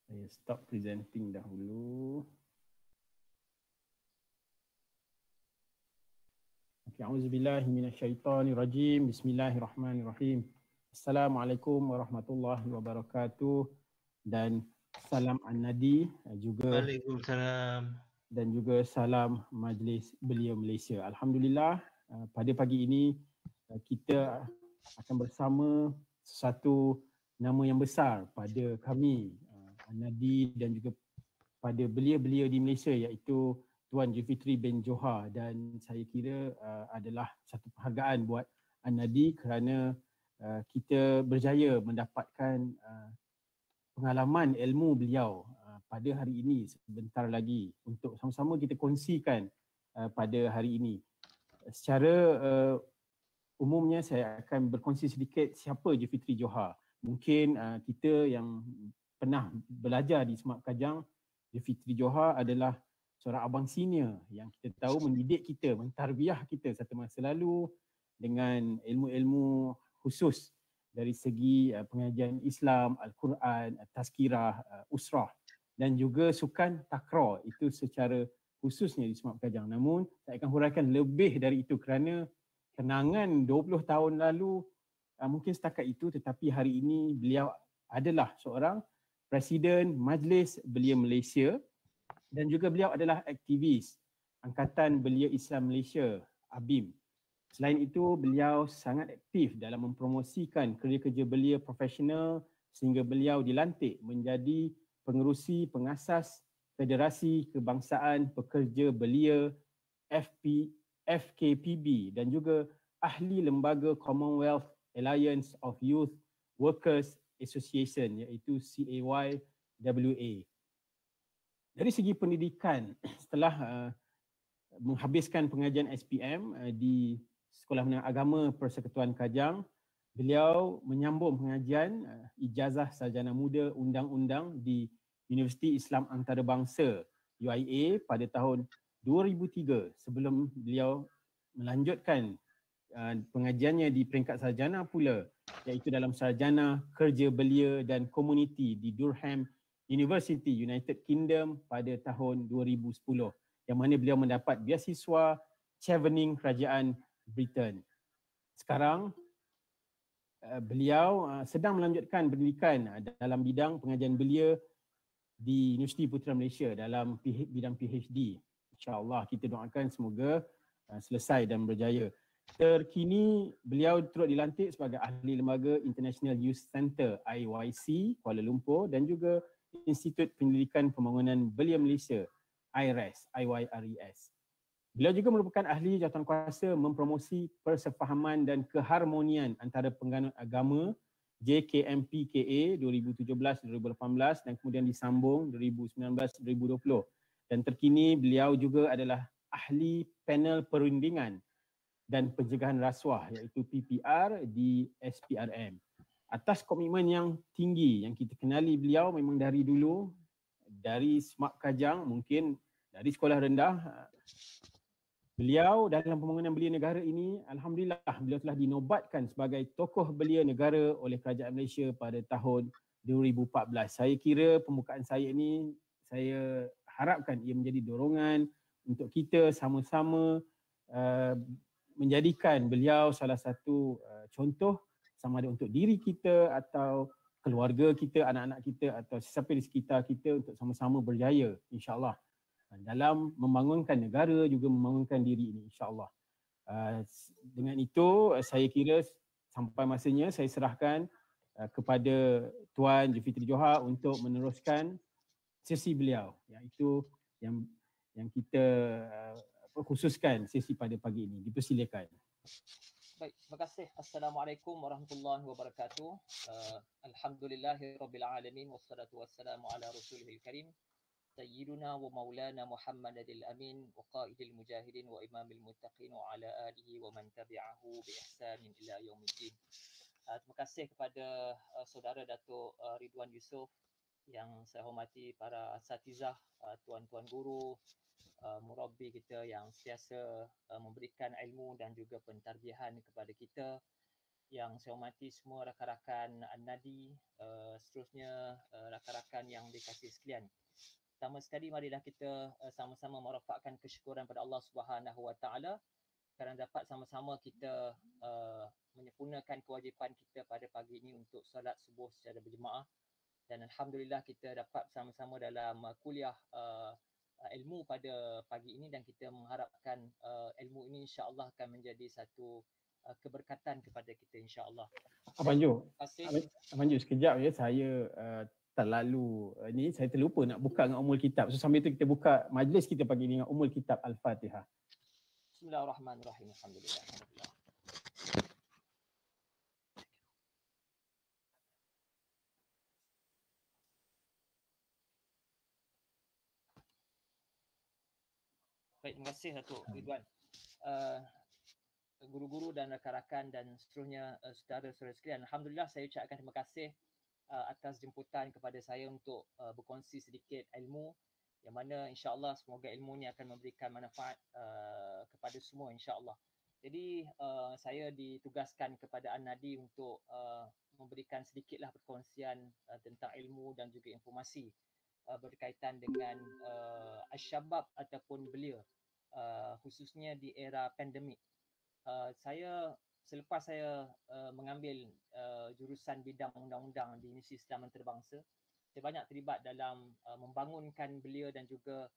Saya stop presenting dahulu. Okay, a'udzubillahi minasyaitonirrajim. Bismillahirrahmanirrahim. Assalamualaikum warahmatullahi wabarakatuh dan salam an-nadi juga. Waalaikumsalam. Dan juga salam Majlis Belia Malaysia. Alhamdulillah pada pagi ini kita akan bersama satu nama yang besar pada kami An-Nadi dan juga pada belia-belia di Malaysia, iaitu Tuan Zulfikri bin Johar, dan saya kira adalah satu penghargaan buat An-Nadi kerana kita berjaya mendapatkan pengalaman ilmu beliau pada hari ini sebentar lagi untuk sama-sama kita kongsikan pada hari ini. Secara umumnya saya akan berkongsi sedikit siapa Zulfikri Johar. Mungkin kita yang pernah belajar di Semak Kajang, Zulfikri Johar adalah seorang abang senior yang kita tahu mendidik kita, mentarbiah kita satu masa lalu dengan ilmu-ilmu khusus dari segi pengajian Islam, Al-Quran, Tazkirah, Usrah dan juga sukan takraw, itu secara khususnya di Semak Kajang. Namun saya akan huraikan lebih dari itu kerana kenangan 20 tahun lalu mungkin setakat itu, tetapi hari ini beliau adalah seorang Presiden Majlis Belia Malaysia dan juga beliau adalah aktivis Angkatan Belia Islam Malaysia, ABIM. Selain itu, beliau sangat aktif dalam mempromosikan kerja-kerja belia profesional sehingga beliau dilantik menjadi pengerusi pengasas Federasi Kebangsaan Pekerja Belia FKPB dan juga ahli lembaga Commonwealth Alliance of Youth Workers Association, iaitu CAYWA. Dari segi pendidikan, setelah menghabiskan pengajian SPM di Sekolah Menengah Agama Persekutuan Kajang, beliau menyambung pengajian Ijazah Sarjana Muda Undang-Undang di Universiti Islam Antarabangsa UIA pada tahun 2003 sebelum beliau melanjutkan pengajiannya di peringkat sarjana pula, iaitu dalam sarjana kerja belia dan komuniti di Durham University, United Kingdom pada tahun 2010, yang mana beliau mendapat beasiswa Chevening Kerajaan Britain. Sekarang beliau sedang melanjutkan pendidikan dalam bidang pengajian belia di Universiti Putra Malaysia dalam bidang PhD. InsyaAllah kita doakan semoga selesai dan berjaya. Terkini beliau turut dilantik sebagai ahli lembaga International Youth Centre IYC Kuala Lumpur dan juga Institut Penyelidikan Pembangunan Belia Malaysia IYRES. Beliau juga merupakan ahli jawatankuasa mempromosi persefahaman dan keharmonian antara penganut agama JKMPKA 2017-2018 dan kemudian disambung 2019-2020. Dan terkini beliau juga adalah ahli panel perundingan dan pencegahan rasuah, iaitu PPR di SPRM. Atas komitmen yang tinggi yang kita kenali beliau memang dari dulu, dari Semak Kajang, mungkin dari sekolah rendah, beliau dalam pembangunan belia negara ini, alhamdulillah beliau telah dinobatkan sebagai tokoh belia negara oleh Kerajaan Malaysia pada tahun 2014. Saya kira pembukaan saya ini, saya harapkan ia menjadi dorongan untuk kita sama-sama menjadikan beliau salah satu contoh, sama ada untuk diri kita atau keluarga kita, anak-anak kita atau sesiapa di sekitar kita, untuk sama-sama berjaya insyaAllah dalam membangunkan negara juga membangunkan diri ini insyaAllah. Dengan itu saya kira sampai masanya saya serahkan kepada Tuan Zulfikri Johar untuk meneruskan sesi beliau, iaitu yang kita khususkan sesi pada pagi ini. Dipersilakan. Baik, terima kasih. Assalamualaikum warahmatullahi wabarakatuh. Alhamdulillahirabbil alamin wassalatu wassalamu ala rasulihil karim sayyiduna wa maulana Muhammadil amin wa qaidil mujahidin wa imamil muttaqin wa ala alihi wa man tabi'ahu bi ihsanin ila yaumiddin. Terima kasih kepada saudara Datuk Ridwan Yusof, yang saya hormati para asatizah, tuan-tuan guru, murabbi kita yang sentiasa memberikan ilmu dan juga pentarbihan kepada kita. Yang saya hormati semua rakan-rakan An-Nadi, seterusnya rakan-rakan yang dikasihi sekalian. Pertama sekali marilah kita sama-sama merafakkan kesyukuran pada Allah Subhanahu Wa Taala kerana dapat sama-sama kita menyempurnakan kewajipan kita pada pagi ini untuk solat subuh secara berjemaah, dan alhamdulillah kita dapat sama-sama dalam kuliah ilmu pada pagi ini, dan kita mengharapkan ilmu ini insya-Allah akan menjadi satu keberkatan kepada kita insya-Allah. Abang Jo, sekejap ya, saya saya terlupa nak buka dengan Ummul Kitab. So sambil itu kita buka majlis kita pagi ini dengan Ummul Kitab Al-Fatihah. Bismillahirrahmanirrahim. Alhamdulillah. Baik, terima kasih Datuk Ridwan. Guru-guru dan rakan-rakan dan seterusnya saudara-saudara sekalian, alhamdulillah saya ucapkan terima kasih atas jemputan kepada saya untuk berkongsi sedikit ilmu, yang mana insya-Allah semoga ilmu ni akan memberikan manfaat kepada semua insya-Allah. Jadi saya ditugaskan kepada An-Nadi untuk memberikan sedikitlah perkongsian tentang ilmu dan juga informasi berkaitan dengan Asy-Syabab ataupun belia, khususnya di era pandemik. Selepas saya mengambil jurusan bidang undang-undang di Universiti Islam Antarabangsa, saya banyak terlibat dalam membangunkan belia dan juga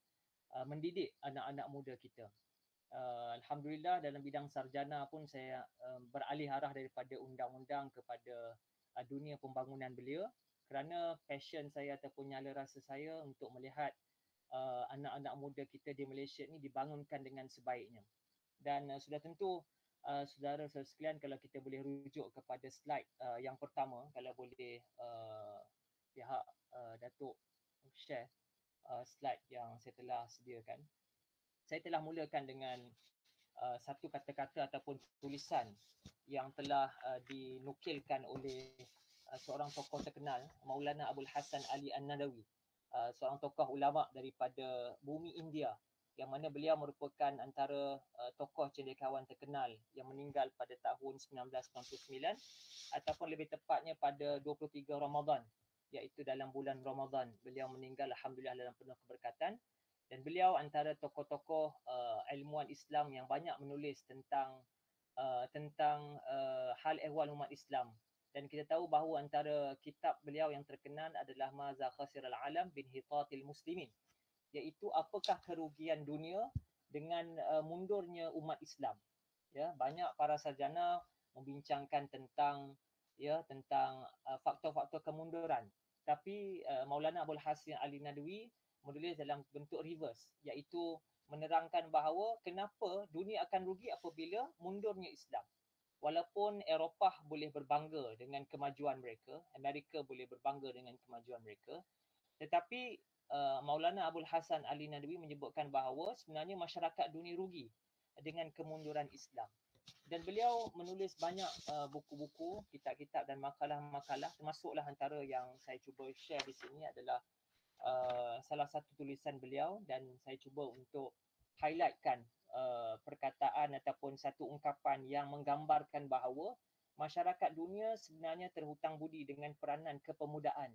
mendidik anak-anak muda kita. Alhamdulillah dalam bidang sarjana pun saya beralih arah daripada undang-undang kepada dunia pembangunan belia, kerana passion saya ataupun nyala rasa saya untuk melihat anak-anak muda kita di Malaysia ni dibangunkan dengan sebaiknya. Dan sudah tentu saudara-saudara sekalian, kalau kita boleh rujuk kepada slide yang pertama, kalau boleh pihak Datuk share slide yang saya telah sediakan. Saya telah mulakan dengan satu kata-kata ataupun tulisan yang telah dinukilkan oleh seorang tokoh terkenal, Maulana Abul Hasan Ali An-Nadawi, seorang tokoh ulama daripada bumi India, yang mana beliau merupakan antara tokoh cendekiawan terkenal yang meninggal pada tahun 1999, ataupun lebih tepatnya pada 23 Ramadan, iaitu dalam bulan Ramadan beliau meninggal, alhamdulillah dalam penuh keberkatan. Dan beliau antara tokoh-tokoh ilmuwan Islam yang banyak menulis tentang hal ehwal umat Islam. Dan kita tahu bahawa antara kitab beliau yang terkenal adalah Maza Khasiral Alam bin Hitatil Muslimin, iaitu apakah kerugian dunia dengan mundurnya umat Islam. Ya, banyak para sarjana membincangkan tentang faktor-faktor kemunduran. Tapi Maulana Abul Hasan Ali Nadawi menulis dalam bentuk reverse, iaitu menerangkan bahawa kenapa dunia akan rugi apabila mundurnya Islam. Walaupun Eropah boleh berbangga dengan kemajuan mereka, Amerika boleh berbangga dengan kemajuan mereka, tetapi Maulana Abul Hasan Ali Nadawi menyebutkan bahawa sebenarnya masyarakat dunia rugi dengan kemunduran Islam. Dan beliau menulis banyak buku-buku, kitab-kitab dan makalah-makalah, termasuklah antara yang saya cuba share di sini adalah salah satu tulisan beliau, dan saya cuba untuk highlightkan perkataan ataupun satu ungkapan yang menggambarkan bahawa masyarakat dunia sebenarnya terhutang budi dengan peranan kepemudaan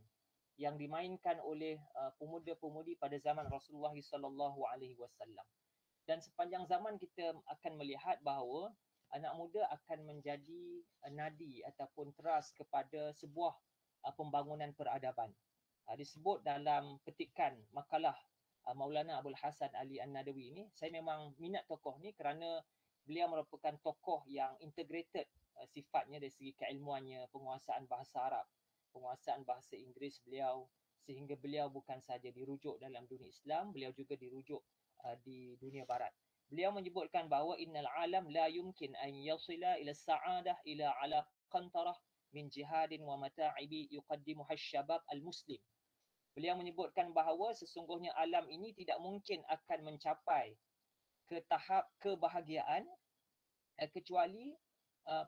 yang dimainkan oleh pemuda-pemudi pada zaman Rasulullah SAW. Dan sepanjang zaman kita akan melihat bahawa anak muda akan menjadi nadi ataupun teras kepada sebuah pembangunan peradaban. Disebut dalam petikan makalah Maulana Abul Hasan Ali An-Nadawi ini, saya memang minat tokoh ni kerana beliau merupakan tokoh yang integrated sifatnya dari segi keilmuannya, penguasaan bahasa Arab, penguasaan bahasa Inggeris beliau, sehingga beliau bukan sahaja dirujuk dalam dunia Islam, beliau juga dirujuk di dunia barat. Beliau menyebutkan bahawa innal alam la yumkin an yasila ila sa'adah ila ala qantarah min jihadin wa mata'ibi yuqaddimuha asy-syabab al-muslim. Beliau menyebutkan bahawa sesungguhnya alam ini tidak mungkin akan mencapai ke tahap kebahagiaan kecuali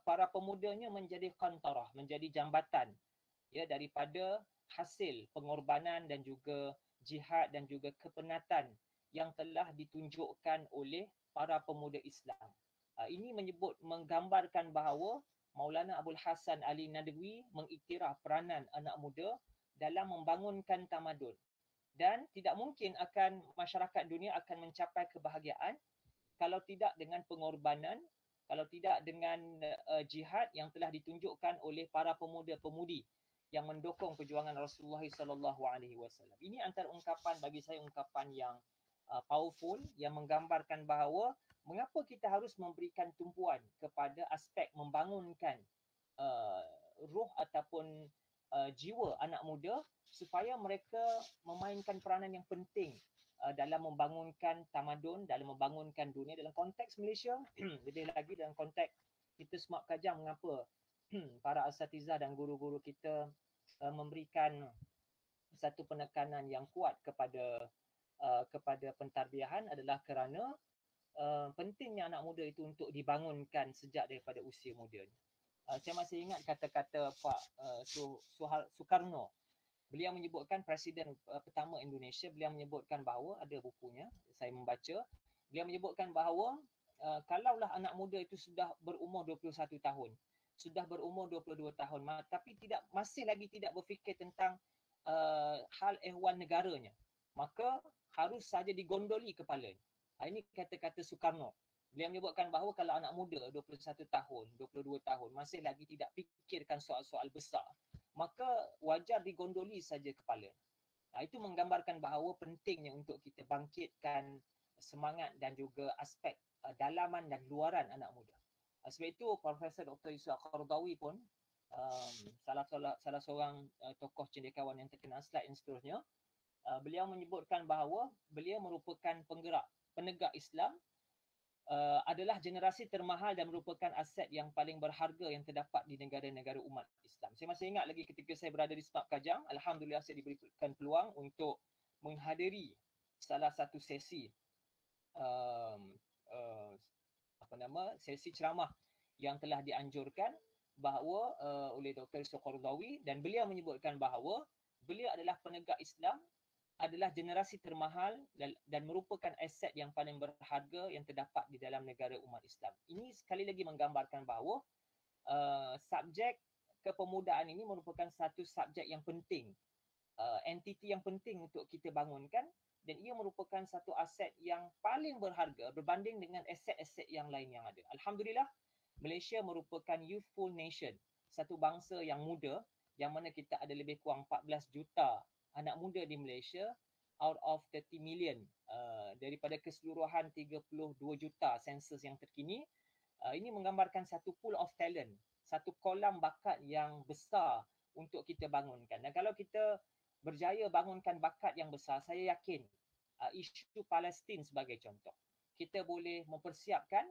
para pemudanya menjadi qantarah, menjadi jambatan ya daripada hasil pengorbanan dan juga jihad dan juga kepenatan yang telah ditunjukkan oleh para pemuda Islam. Ini menggambarkan bahawa Maulana Abul Hasan Ali Nadwi mengiktiraf peranan anak muda dalam membangunkan tamadun, dan tidak mungkin akan masyarakat dunia akan mencapai kebahagiaan kalau tidak dengan pengorbanan, kalau tidak dengan jihad yang telah ditunjukkan oleh para pemuda-pemudi yang mendukung perjuangan Rasulullah SAW. Ini antara ungkapan, bagi saya ungkapan yang powerful, yang menggambarkan bahawa mengapa kita harus memberikan tumpuan kepada aspek membangunkan ruh ataupun jiwa anak muda supaya mereka memainkan peranan yang penting dalam membangunkan tamadun, dalam membangunkan dunia dalam konteks Malaysia, lebih lagi dalam konteks kita Smart Kajang, mengapa para asatizah dan guru-guru kita memberikan satu penekanan yang kuat kepada pentarbiahan adalah kerana pentingnya anak muda itu untuk dibangunkan sejak daripada usia muda. Saya masih ingat kata-kata Pak Sukarno. Beliau menyebutkan, Presiden pertama Indonesia, beliau menyebutkan bahawa, ada bukunya, saya membaca, beliau menyebutkan bahawa kalaulah anak muda itu sudah berumur 21 tahun, sudah berumur 22 tahun, tapi masih lagi tidak berfikir tentang hal ehwal negaranya, maka harus saja digondoli kepalanya. Ini kata-kata Sukarno. Beliau menyebutkan bahawa kalau anak muda 21 tahun, 22 tahun masih lagi tidak fikirkan soal-soal besar, maka wajar digondoli saja kepala. Itu menggambarkan bahawa pentingnya untuk kita bangkitkan semangat dan juga aspek dalaman dan luaran anak muda. Sebab itu Profesor Dr. Yusuf Al-Qaradawi pun salah seorang tokoh cendekiawan yang terkenal, slide dan seterusnya, beliau menyebutkan bahawa beliau merupakan penegak Islam, adalah generasi termahal dan merupakan aset yang paling berharga yang terdapat di negara-negara umat Islam. Saya masih ingat lagi ketika saya berada di Smart Kajang, alhamdulillah saya diberikan peluang untuk menghadiri salah satu sesi sesi ceramah yang telah dianjurkan bahawa oleh Dr. Qaradawi, dan beliau menyebutkan bahawa beliau adalah penegak Islam, adalah generasi termahal dan merupakan aset yang paling berharga yang terdapat di dalam negara umat Islam. Ini sekali lagi menggambarkan bahawa subjek kepemudaan ini merupakan satu subjek yang penting, entiti yang penting untuk kita bangunkan, dan ia merupakan satu aset yang paling berharga berbanding dengan aset-aset yang lain yang ada. Alhamdulillah, Malaysia merupakan youthful nation, satu bangsa yang muda, yang mana kita ada lebih kurang 14 juta anak muda di Malaysia out of 30 million, daripada keseluruhan 32 juta sensus yang terkini. Ini menggambarkan satu pool of talent, satu kolam bakat yang besar untuk kita bangunkan. Dan kalau kita berjaya bangunkan bakat yang besar, saya yakin isu Palestin sebagai contoh, kita boleh mempersiapkan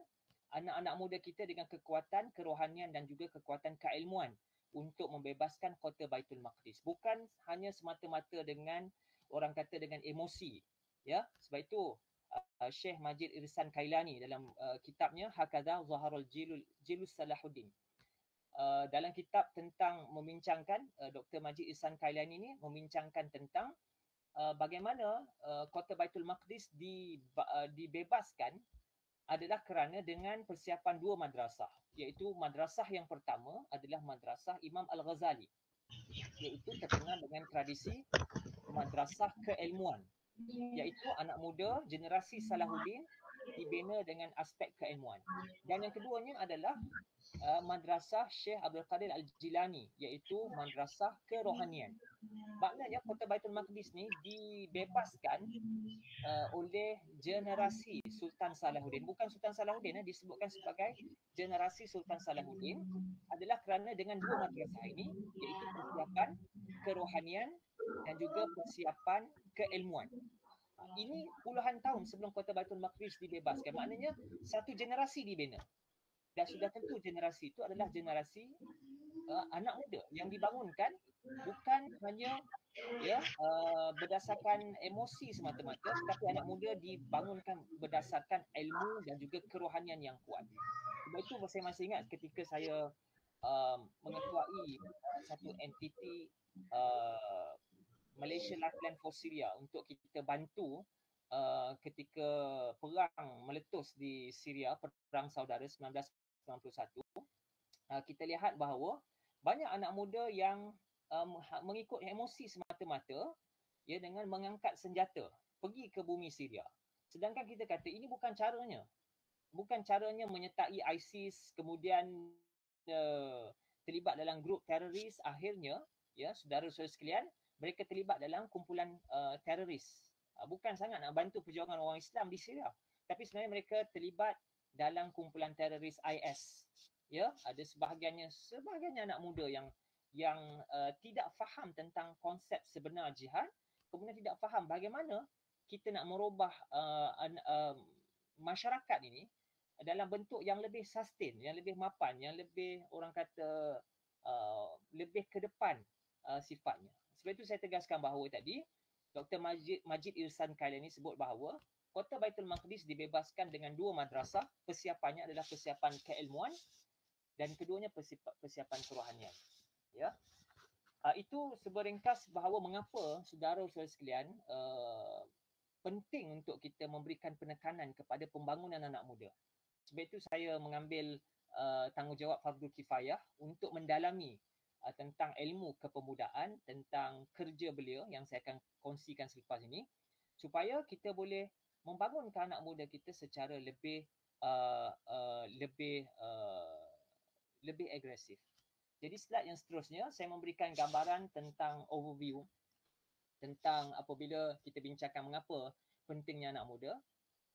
anak-anak muda kita dengan kekuatan kerohanian dan juga kekuatan keilmuan untuk membebaskan kota Baitul Maqdis. Bukan hanya semata-mata dengan, orang kata, dengan emosi. Ya, sebab itu Syekh Majid Irsan Kailani dalam kitabnya Hakadha Zaharul Jilus Salahuddin, dalam kitab tentang membincangkan, Dr. Majid Irsan Kailani ini membincangkan tentang bagaimana kota Baitul Maqdis dibebaskan adalah kerana dengan persiapan dua madrasah, iaitu madrasah yang pertama adalah madrasah Imam Al-Ghazali, iaitu terkenal dengan tradisi madrasah keilmuan, iaitu anak muda generasi Salahuddin dibina dengan aspek keilmuan. Dan yang keduanya adalah madrasah Syekh Abdul Qadir Al-Jilani, iaitu madrasah kerohanian. Maknanya kota Baitul Maqdis ni dibebaskan oleh generasi Sultan Salahuddin. Bukan Sultan Salahuddin, disebutkan sebagai generasi Sultan Salahuddin, adalah kerana dengan dua madrasah ini, iaitu persiapan kerohanian dan juga persiapan keilmuan. Ini puluhan tahun sebelum kota Baitul Maqdis dibebaskan. Maknanya satu generasi dibina. Dan sudah tentu generasi itu adalah generasi anak muda yang dibangunkan bukan hanya berdasarkan emosi semata-mata, tetapi anak muda dibangunkan berdasarkan ilmu dan juga kerohanian yang kuat. Sebab itu saya masih ingat ketika saya mengetuai satu entiti Malaysia Lifeline for Syria untuk kita bantu ketika perang meletus di Syria, perang saudara 1991, kita lihat bahawa banyak anak muda yang mengikut emosi semata-mata, ya, dengan mengangkat senjata pergi ke bumi Syria. Sedangkan kita kata ini bukan caranya. Bukan caranya menyertai ISIS, kemudian terlibat dalam grup teroris, akhirnya, ya, saudara-saudara sekalian, mereka terlibat dalam kumpulan teroris. Bukan sangat nak bantu perjuangan orang Islam di Syria, tapi sebenarnya mereka terlibat dalam kumpulan teroris IS. Ya, ada sebahagiannya anak muda yang tidak faham tentang konsep sebenar jihad, kemudian tidak faham bagaimana kita nak merubah masyarakat ini dalam bentuk yang lebih sustain, yang lebih mapan, yang lebih, orang kata, lebih ke depan sifatnya. Sebab itu saya tegaskan bahawa tadi Dr. Majid Irsan Kailani sebut bahawa Kota Baitul Maqdis dibebaskan dengan dua madrasah. Persiapannya adalah persiapan keilmuan dan keduanya persiapan kerohanian. Ya. Itu seberingkas bahawa mengapa saudara-saudara sekalian penting untuk kita memberikan penekanan kepada pembangunan anak muda. Sebab itu saya mengambil tanggungjawab fardhu kifayah untuk mendalami tentang ilmu kepemudaan, tentang kerja beliau yang saya akan kongsikan selepas ini, supaya kita boleh membangunkan anak muda kita secara lebih agresif. Jadi slide yang seterusnya saya memberikan gambaran tentang overview tentang apabila kita bincangkan mengapa pentingnya anak muda.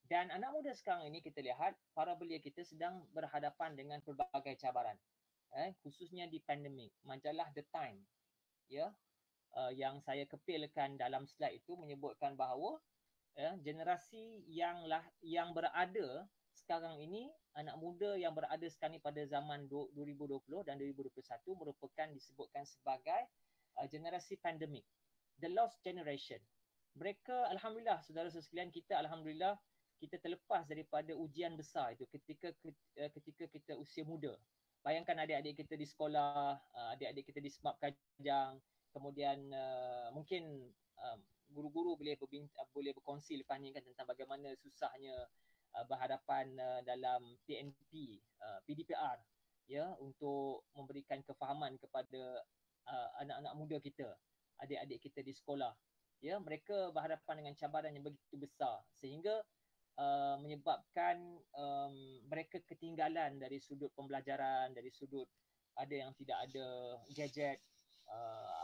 Dan anak muda sekarang ini kita lihat para belia kita sedang berhadapan dengan pelbagai cabaran. Khususnya di pandemik. Majalah The Time, ya, yang saya kepilkan dalam slide itu menyebutkan bahawa generasi yang berada sekarang ini, anak muda yang berada sekarang ini pada zaman 2020 dan 2021 merupakan disebutkan sebagai generasi pandemik, the lost generation. Mereka, alhamdulillah, saudara-saudara sekalian, kita alhamdulillah kita terlepas daripada ujian besar itu ketika kita usia muda. Bayangkan adik-adik kita di sekolah, adik-adik kita di Smart Kajang, kemudian mungkin guru-guru boleh berkongsi lepas ni kan tentang bagaimana susahnya berhadapan dalam PNP, PDPR, ya, untuk memberikan kefahaman kepada anak-anak muda kita, adik-adik kita di sekolah. Ya, mereka berhadapan dengan cabaran yang begitu besar sehingga menyebabkan mereka ketinggalan dari sudut pembelajaran, dari sudut ada yang tidak ada gadget,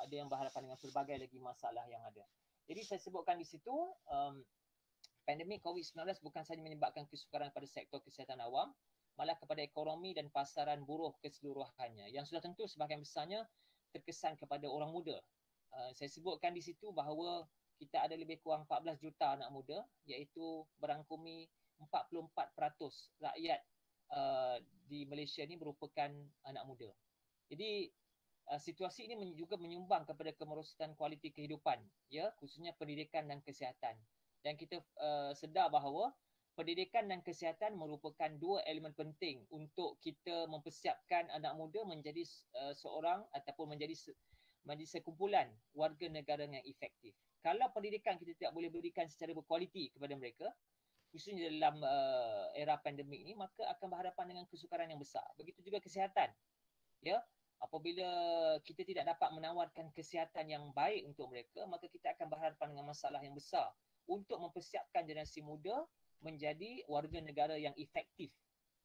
ada yang berhadapan dengan pelbagai lagi masalah yang ada. Jadi saya sebutkan di situ, pandemik COVID-19 bukan sahaja menyebabkan kesukaran pada sektor kesihatan awam, malah kepada ekonomi dan pasaran buruh keseluruhannya, yang sudah tentu sebahagian besarnya terkesan kepada orang muda. Saya sebutkan di situ bahawa kita ada lebih kurang 14 juta anak muda, iaitu berangkumi 44% rakyat di Malaysia ni merupakan anak muda. Jadi situasi ini juga menyumbang kepada kemerosotan kualiti kehidupan, ya, khususnya pendidikan dan kesihatan. Dan kita sedar bahawa pendidikan dan kesihatan merupakan dua elemen penting untuk kita mempersiapkan anak muda menjadi seorang ataupun menjadi sekumpulan warga negara yang efektif. Kalau pendidikan kita tidak boleh berikan secara berkualiti kepada mereka, khususnya dalam era pandemik ini, maka akan berhadapan dengan kesukaran yang besar. Begitu juga kesihatan. Ya, apabila kita tidak dapat menawarkan kesihatan yang baik untuk mereka, maka kita akan berhadapan dengan masalah yang besar untuk mempersiapkan generasi muda menjadi warga negara yang efektif.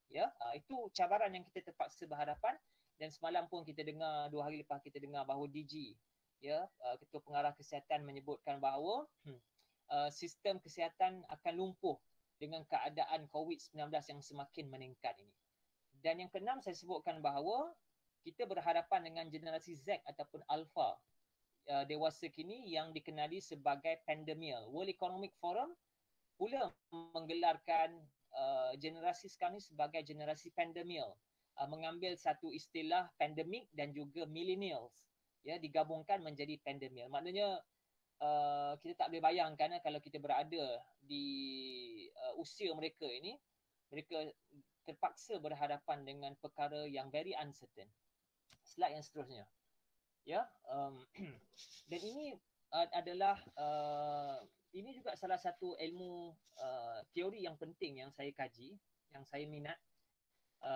Ya, itu cabaran yang kita terpaksa berhadapan. Dan semalam pun kita dengar, 2 hari lepas kita dengar bahawa DG, ya, Ketua Pengarah Kesihatan menyebutkan bahawa sistem kesihatan akan lumpuh dengan keadaan COVID-19 yang semakin meningkat ini. Dan yang keenam, saya sebutkan bahawa kita berhadapan dengan generasi Z ataupun Alpha dewasa kini yang dikenali sebagai pandemial. World Economic Forum pula menggelarkan generasi sekarang ini sebagai generasi pandemial, mengambil satu istilah pandemik dan juga millennials, ya, digabungkan menjadi pandemial. Maknanya kita tak boleh bayangkan kalau kita berada di usia mereka ini, mereka terpaksa berhadapan dengan perkara yang very uncertain. Slide yang seterusnya. Ya, dan ini adalah ini juga salah satu ilmu teori yang penting yang saya kaji, yang saya minat,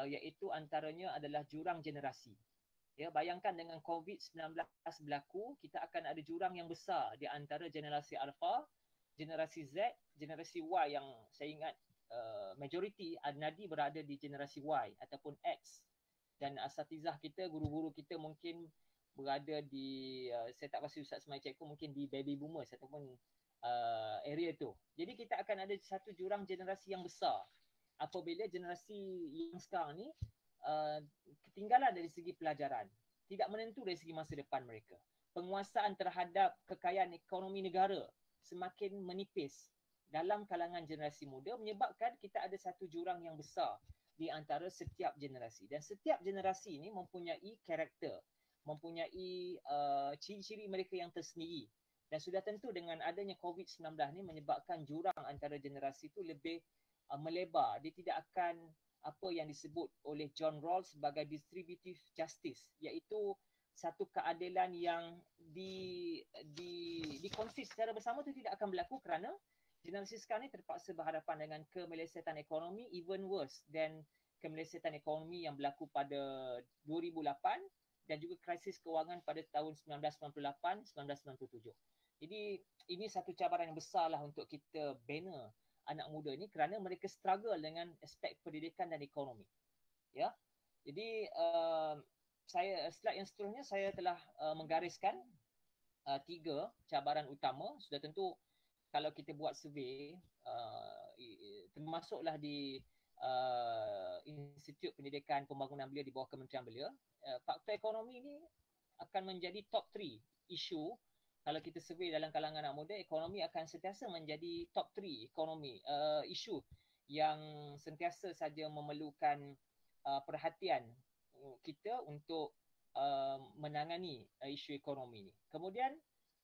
iaitu antaranya adalah jurang generasi. Ya, bayangkan dengan COVID-19 berlaku, kita akan ada jurang yang besar di antara generasi Alpha, generasi Z, generasi Y yang saya ingat majoriti Nadi berada di generasi Y ataupun X. Dan asatizah kita, guru-guru kita mungkin berada di, saya tak pasti Ustaz Ismail Cikgu, mungkin di baby boomers ataupun area tu. Jadi kita akan ada satu jurang generasi yang besar apabila generasi yang sekarang ni ketinggalan dari segi pelajaran, tidak menentu dari segi masa depan mereka. Penguasaan terhadap kekayaan ekonomi negara semakin menipis dalam kalangan generasi muda, menyebabkan kita ada satu jurang yang besar di antara setiap generasi. Dan setiap generasi ini mempunyai karakter, mempunyai ciri-ciri mereka yang tersendiri. Dan sudah tentu dengan adanya COVID-19 ni menyebabkan jurang antara generasi itu lebih melebar. Dia tidak akan apa yang disebut oleh John Rawls sebagai distributive justice, iaitu satu keadilan yang dikongsi secara bersama itu tidak akan berlaku kerana generasi sekarang ni terpaksa berhadapan dengan kemelesetan ekonomi even worse than kemelesetan ekonomi yang berlaku pada 2008 dan juga krisis kewangan pada tahun 1998-1997. Jadi ini satu cabaran yang besar lah untuk kita bina anak muda ni kerana mereka struggle dengan aspek pendidikan dan ekonomi. Ya. Jadi saya slide yang seterusnya saya telah menggariskan 3 cabaran utama. Sudah tentu kalau kita buat survey termasuklah di Institut Pendidikan Pembangunan Belia di bawah Kementerian Belia, faktor ekonomi ini akan menjadi top 3 isu. Kalau kita survey dalam kalangan anak muda, ekonomi akan sentiasa menjadi top 3 ekonomi isu yang sentiasa saja memerlukan perhatian kita untuk menangani isu ekonomi ini. Kemudian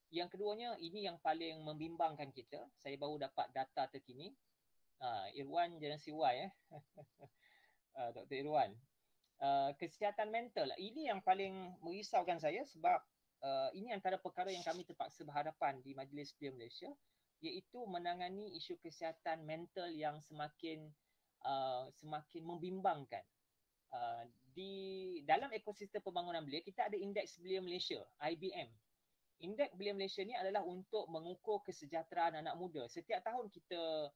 yang keduanya, ini yang paling membimbangkan kita. Saya baru dapat data terkini. Irwan generasi Y Dr. Irwan. Kesihatan mental. Ini yang paling merisaukan saya sebab ini antara perkara yang kami terpaksa berhadapan di Majlis Belia Malaysia, iaitu menangani isu kesihatan mental yang semakin membimbangkan. Di dalam ekosistem pembangunan belia, kita ada Indeks Belia Malaysia, IBM. Indeks Belia Malaysia ni adalah untuk mengukur kesejahteraan anak muda. Setiap tahun kita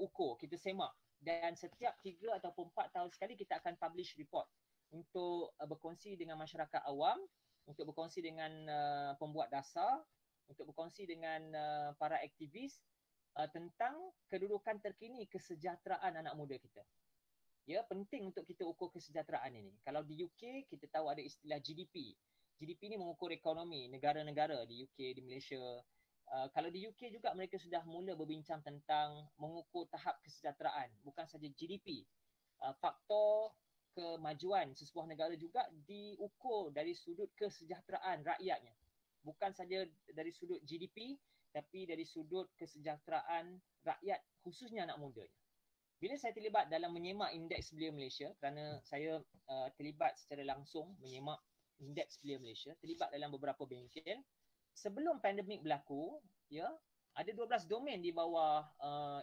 ukur, kita semak, dan setiap 3 ataupun 4 tahun sekali kita akan publish report untuk berkongsi dengan masyarakat awam, untuk berkongsi dengan pembuat dasar, untuk berkongsi dengan para aktivis tentang kedudukan terkini kesejahteraan anak muda kita. Ya, penting untuk kita ukur kesejahteraan ini. Kalau di UK, kita tahu ada istilah GDP. GDP ni mengukur ekonomi negara-negara di UK, di Malaysia. Kalau di UK juga mereka sudah mula berbincang tentang mengukur tahap kesejahteraan. Bukan saja GDP. Faktor kemajuan sesebuah negara juga diukur dari sudut kesejahteraan rakyatnya. Bukan saja dari sudut GDP, tapi dari sudut kesejahteraan rakyat, khususnya anak mudanya. Bila saya terlibat dalam menyemak Indeks Belia Malaysia, kerana saya terlibat secara langsung menyemak Indeks Belia Malaysia, terlibat dalam beberapa bengkel. Sebelum pandemik berlaku, ya, ada 12 domain di bawah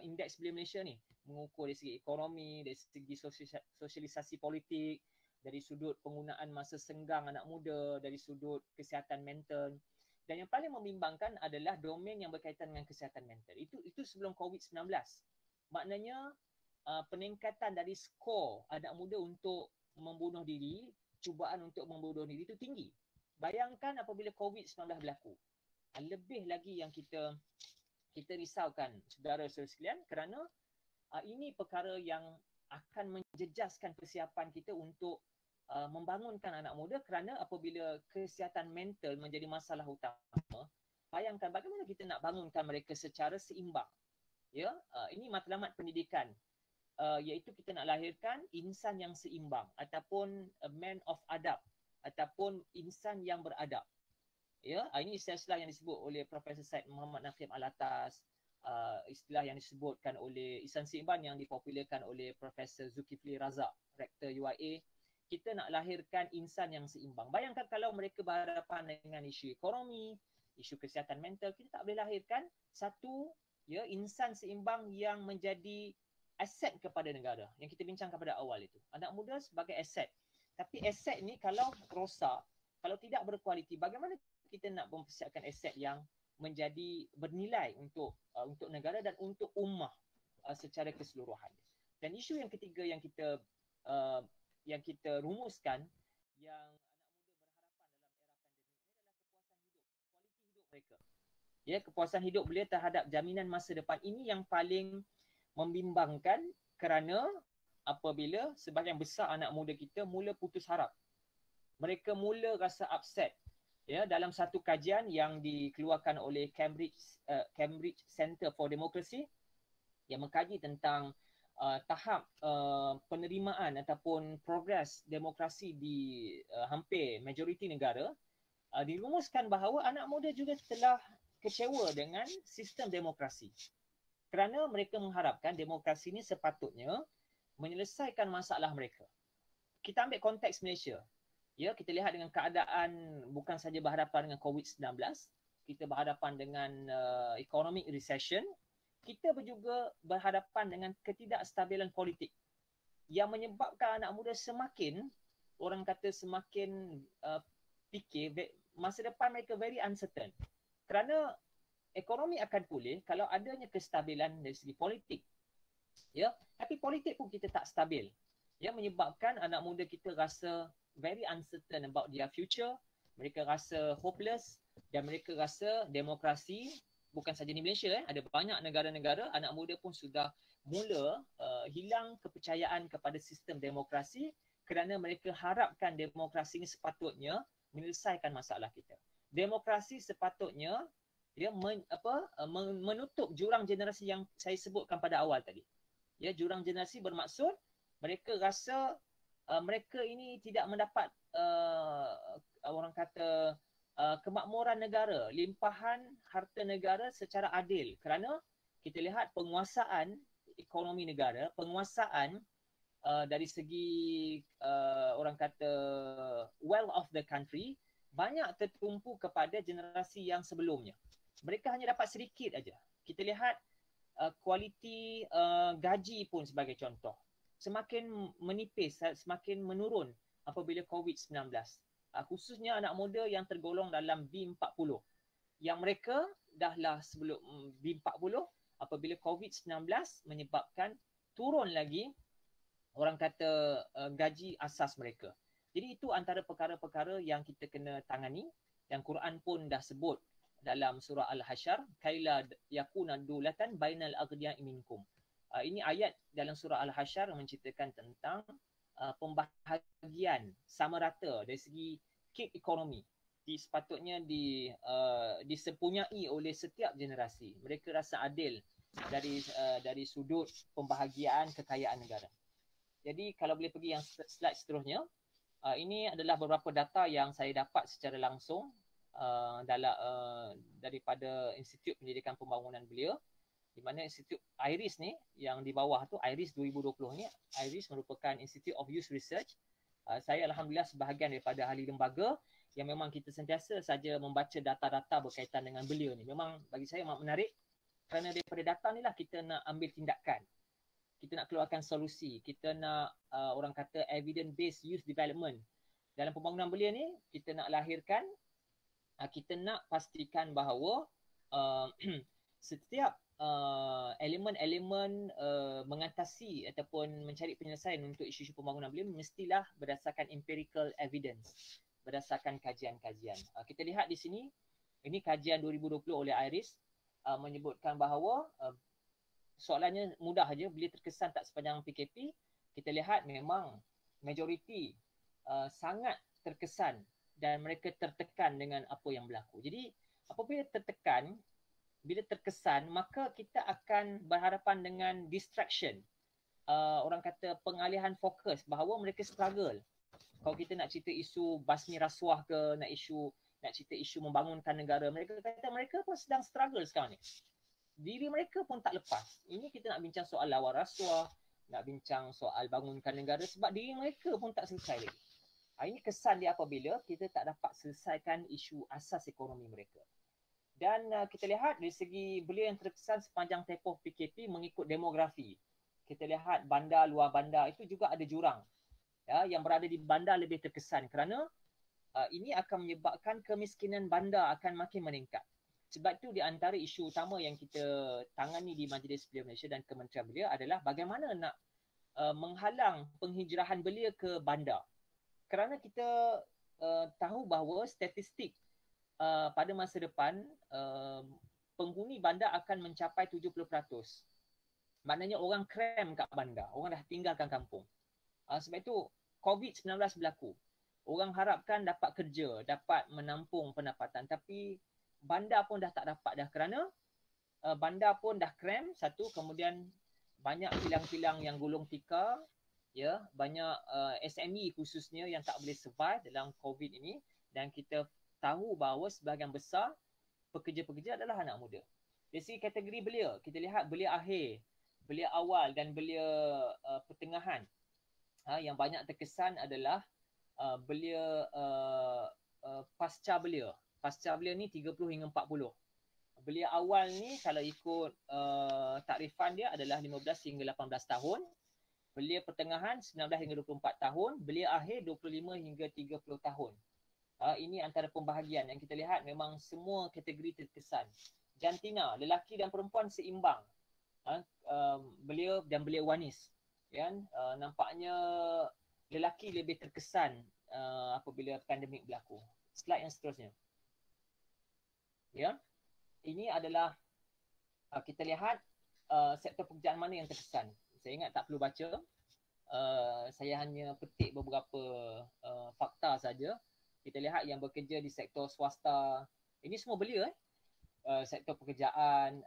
Indeks Belia Malaysia ni. Mengukur dari segi ekonomi, dari segi sosialisasi politik, dari sudut penggunaan masa senggang anak muda, dari sudut kesihatan mental. Dan yang paling membimbangkan adalah domain yang berkaitan dengan kesihatan mental. Itu sebelum COVID-19. Maknanya peningkatan dari skor anak muda untuk membunuh diri, cubaan untuk membunuh diri itu tinggi. Bayangkan apabila COVID-19 berlaku. Lebih lagi yang kita risaukan, saudara-saudara sekalian, kerana ini perkara yang akan menjejaskan persiapan kita untuk membangunkan anak muda, kerana apabila kesihatan mental menjadi masalah utama, bayangkan bagaimana kita nak bangunkan mereka secara seimbang. Ya, ini matlamat pendidikan. Iaitu kita nak lahirkan insan yang seimbang ataupun a man of adab ataupun insan yang beradab. Ya, ini istilah yang disebut oleh Profesor Said Muhammad Naqib Alatas, istilah yang disebutkan oleh Ihsan Sikban yang dipopularkan oleh Profesor Zulkifli Razak, Rektor UIA. Kita nak lahirkan insan yang seimbang. Bayangkan kalau mereka berhadapan dengan isu ekonomi, isu kesihatan mental, kita tak boleh lahirkan satu insan seimbang yang menjadi aset kepada negara. Yang kita bincangkan pada awal itu. Anak muda sebagai aset. Tapi aset ni kalau rosak, kalau tidak berkualiti, bagaimana kita nak mempersiapkan aset yang menjadi bernilai untuk negara dan untuk ummah secara keseluruhan. Dan isu yang ketiga yang kita rumuskan, yang mereka. Ya, kepuasan hidup beliau terhadap jaminan masa depan ini yang paling membimbangkan, kerana apabila sebahagian besar anak muda kita mula putus harap. Mereka mula rasa upset. Ya, dalam satu kajian yang dikeluarkan oleh Cambridge Center for Democracy yang mengkaji tentang tahap penerimaan ataupun progres demokrasi di hampir majoriti negara, dirumuskan bahawa anak muda juga telah kecewa dengan sistem demokrasi. Kerana mereka mengharapkan demokrasi ini sepatutnya menyelesaikan masalah mereka. Kita ambil konteks Malaysia. Ya, kita lihat dengan keadaan bukan saja berhadapan dengan COVID-19, kita berhadapan dengan economic recession, kita juga berhadapan dengan ketidakstabilan politik yang menyebabkan anak muda semakin, orang kata semakin fikir masa depan mereka very uncertain. Kerana ekonomi akan pulih kalau adanya kestabilan dari segi politik. Ya, tapi politik pun kita tak stabil. Ya, menyebabkan anak muda kita rasa very uncertain about their future. Mereka rasa hopeless dan mereka rasa demokrasi, bukan saja di Malaysia, ada banyak negara-negara anak muda pun sudah mula hilang kepercayaan kepada sistem demokrasi kerana mereka harapkan demokrasi ini sepatutnya menyelesaikan masalah kita. Demokrasi sepatutnya menutup jurang generasi yang saya sebutkan pada awal tadi. Ya, jurang generasi bermaksud mereka rasa mereka ini tidak mendapat orang kata kemakmuran negara, limpahan harta negara secara adil, kerana kita lihat penguasaan ekonomi negara, penguasaan dari segi orang kata wealth of the country banyak tertumpu kepada generasi yang sebelumnya. Mereka hanya dapat sedikit aja. Kita lihat kualiti gaji pun sebagai contoh semakin menipis, semakin menurun apabila COVID-19. Khususnya anak muda yang tergolong dalam B40. Yang mereka dahlah sebelum B40, apabila COVID-19 menyebabkan turun lagi orang kata gaji asas mereka. Jadi itu antara perkara-perkara yang kita kena tangani, yang Quran pun dah sebut dalam surah Al-Hasyr, kaila yakuna dulatan bainal aghniya'i minkum. Ini ayat dalam surah Al-Hasyr menceritakan tentang pembahagian sama rata dari segi kek ekonomi. Sepatutnya disepunyai oleh setiap generasi. Mereka rasa adil dari sudut pembahagian kekayaan negara. Jadi kalau boleh pergi yang slide seterusnya, ini adalah beberapa data yang saya dapat secara langsung daripada Institut Pendidikan Pembangunan beliau, di mana Institut IRIS ni yang di bawah tu, IRIS 2020 ni, IRIS merupakan Institute of Youth Research. Saya alhamdulillah sebahagian daripada ahli lembaga yang memang kita sentiasa saja membaca data-data berkaitan dengan beliau ni. Memang bagi saya memang menarik kerana daripada data ni lah kita nak ambil tindakan. Kita nak keluarkan solusi, kita nak orang kata evidence based youth development. Dalam pembangunan beliau ni kita nak lahirkan, kita nak pastikan bahawa setiap elemen-elemen mengatasi ataupun mencari penyelesaian untuk isu-isu pembangunan beliau mestilah berdasarkan empirical evidence, berdasarkan kajian-kajian. Kita lihat di sini, ini kajian 2020 oleh IRIS menyebutkan bahawa soalannya mudah saja, beliau terkesan tak sepanjang PKP. Kita lihat memang majoriti sangat terkesan dan mereka tertekan dengan apa yang berlaku. Jadi apabila tertekan, bila terkesan, maka kita akan berhadapan dengan distraction. Orang kata pengalihan fokus bahawa mereka struggle. Kalau kita nak cerita isu basmi rasuah ke, nak cerita isu membangunkan negara, mereka kata mereka pun sedang struggle sekarang ni. Diri mereka pun tak lepas. Ini kita nak bincang soal lawan rasuah, nak bincang soal bangunkan negara sebab diri mereka pun tak selesai lagi. Ini kesan dia apabila kita tak dapat selesaikan isu asas ekonomi mereka. Dan kita lihat dari segi belia yang terkesan sepanjang tempoh PKP mengikut demografi. Kita lihat bandar, luar bandar itu juga ada jurang. Ya, yang berada di bandar lebih terkesan kerana ini akan menyebabkan kemiskinan bandar akan makin meningkat. Sebab itu di antara isu utama yang kita tangani di Majlis Belia Malaysia dan Kementerian Belia adalah bagaimana nak menghalang penghijrahan belia ke bandar. Kerana kita tahu bahawa statistik pada masa depan penghuni bandar akan mencapai 70%. Maknanya orang krem kat bandar, orang dah tinggalkan kampung. Sebab itu COVID-19 berlaku. Orang harapkan dapat kerja, dapat menampung pendapatan, tapi bandar pun dah tak dapat dah kerana bandar pun dah krem satu, kemudian banyak kilang-kilang yang gulung tikar, ya, banyak SME khususnya yang tak boleh survive dalam COVID ini, dan kita tahu bahawa sebahagian besar pekerja-pekerja adalah anak muda. Dari segi kategori belia, kita lihat belia akhir, belia awal dan belia pertengahan. Yang banyak terkesan adalah belia pasca belia. Pasca belia ni 30 hingga 40. Belia awal ni kalau ikut takrifan dia adalah 15 hingga 18 tahun. Belia pertengahan 19 hingga 24 tahun. Belia akhir 25 hingga 30 tahun. Ini antara pembahagian yang kita lihat memang semua kategori terkesan. Jantina, lelaki dan perempuan seimbang. Belia dan belia wanis. Kan? Nampaknya lelaki lebih terkesan apabila pandemik berlaku. Slide yang seterusnya. Ya. Ini adalah kita lihat sektor pekerjaan mana yang terkesan. Saya ingat tak perlu baca. Saya hanya petik beberapa fakta saja. Kita lihat yang bekerja di sektor swasta. Ini semua belia. Sektor pekerjaan.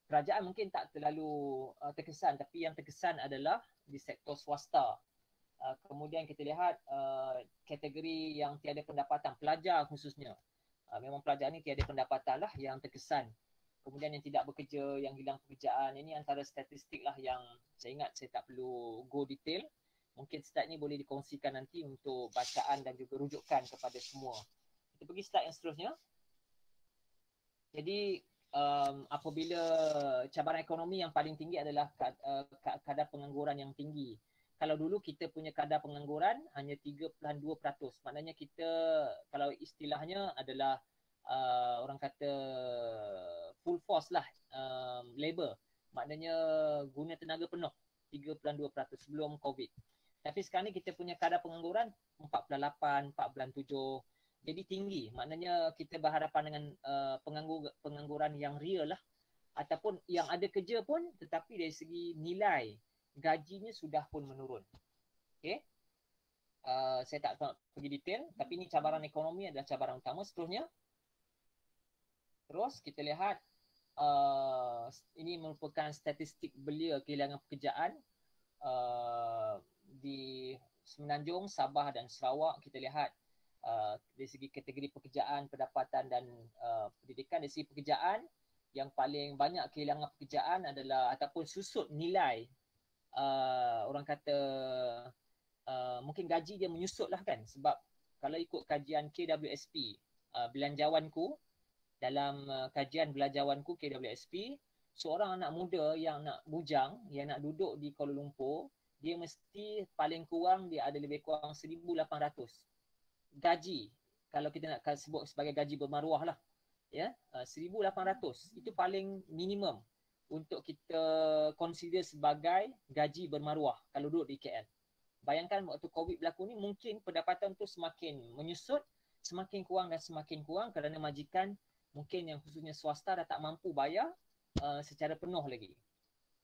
Kerajaan mungkin tak terlalu terkesan, tapi yang terkesan adalah di sektor swasta. Kemudian kita lihat kategori yang tiada pendapatan, pelajar khususnya. Memang pelajar ni tiada pendapatan lah yang terkesan. Kemudian yang tidak bekerja, yang hilang pekerjaan, ini antara statistik lah yang saya ingat saya tak perlu go detail. Mungkin slide ni boleh dikongsikan nanti untuk bacaan dan juga rujukan kepada semua. Kita pergi slide yang seterusnya. Jadi apabila cabaran ekonomi yang paling tinggi adalah kadar pengangguran yang tinggi. Kalau dulu kita punya kadar pengangguran hanya 3.2%. Maknanya kita, kalau istilahnya adalah orang kata full force lah, labor. Maknanya guna tenaga penuh 3.2% sebelum COVID. Tapi sekarang ni kita punya kadar pengangguran 4.8, 4.7. Jadi tinggi. Maknanya kita berhadapan dengan pengangguran yang real lah. Ataupun yang ada kerja pun tetapi dari segi nilai gajinya sudah pun menurun. Okay. Saya tak pergi detail, tapi ini cabaran ekonomi adalah cabaran utama. Seterusnya. Terus kita lihat ini merupakan statistik belia kehilangan pekerjaan di Semenanjung, Sabah dan Sarawak. Kita lihat dari segi kategori pekerjaan, pendapatan dan pendidikan. Dari segi pekerjaan, yang paling banyak kehilangan pekerjaan adalah ataupun susut nilai orang kata mungkin gaji dia menyusut lah kan, sebab kalau ikut kajian KWSP belanjawanku, dalam kajian belanjawanku KWSP, seorang anak muda yang nak bujang, yang nak duduk di Kuala Lumpur, dia mesti paling kurang dia ada lebih kurang 1,800 gaji, kalau kita nak sebut sebagai gaji bermaruah lah, ya, 1,800 itu paling minimum untuk kita consider sebagai gaji bermaruah kalau duduk di KL. Bayangkan waktu COVID berlaku ni, mungkin pendapatan tu semakin menyusut, semakin kurang dan semakin kurang kerana majikan mungkin yang khususnya swasta dah tak mampu bayar secara penuh lagi.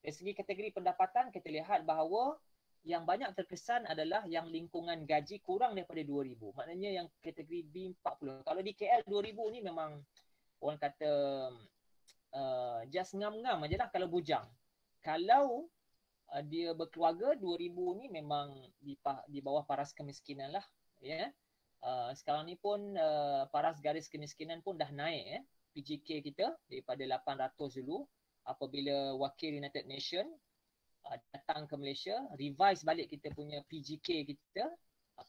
Dari segi kategori pendapatan, kita lihat bahawa yang banyak terkesan adalah yang lingkungan gaji kurang daripada 2,000. Maknanya yang kategori B 40. Kalau di KL 2,000 ni memang orang kata just ngam-ngam aje lah kalau bujang. Kalau dia berkeluarga, 2,000 ni memang di bawah paras kemiskinan lah. Ya. Sekarang ni pun paras garis kemiskinan pun dah naik. PGK kita daripada 800 dulu, apabila wakil United Nation datang ke Malaysia, revise balik kita punya PGK kita,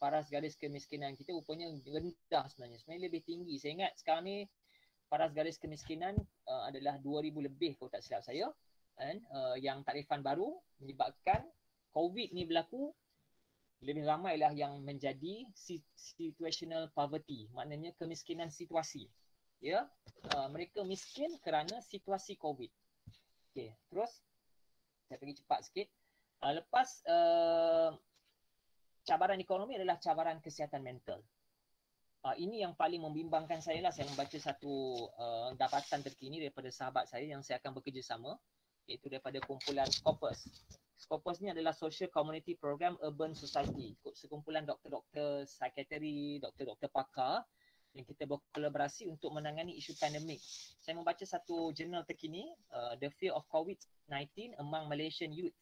paras garis kemiskinan kita rupanya rendah sebenarnya. Sebenarnya lebih tinggi. Saya ingat sekarang ni paras garis kemiskinan adalah 2,000 lebih kalau tak silap saya, kan? Yang takrifan baru menyebabkan COVID ni berlaku, lebih ramailah yang menjadi situational poverty, maknanya kemiskinan situasi. Ya, mereka miskin kerana situasi COVID. Okey, terus saya pergi cepat sikit. Lepas cabaran ekonomi adalah cabaran kesihatan mental. Ini yang paling membimbangkan saya lah. Saya membaca satu dapatan terkini daripada sahabat saya yang saya akan bekerjasama, iaitu daripada kumpulan Scopus. Scopus ni adalah Social Community Program Urban Society, sekumpulan doktor-doktor psikiatri, doktor-doktor pakar yang kita berkolaborasi untuk menangani isu pandemik. Saya membaca satu jurnal terkini, The Fear of COVID-19 Among Malaysian Youth,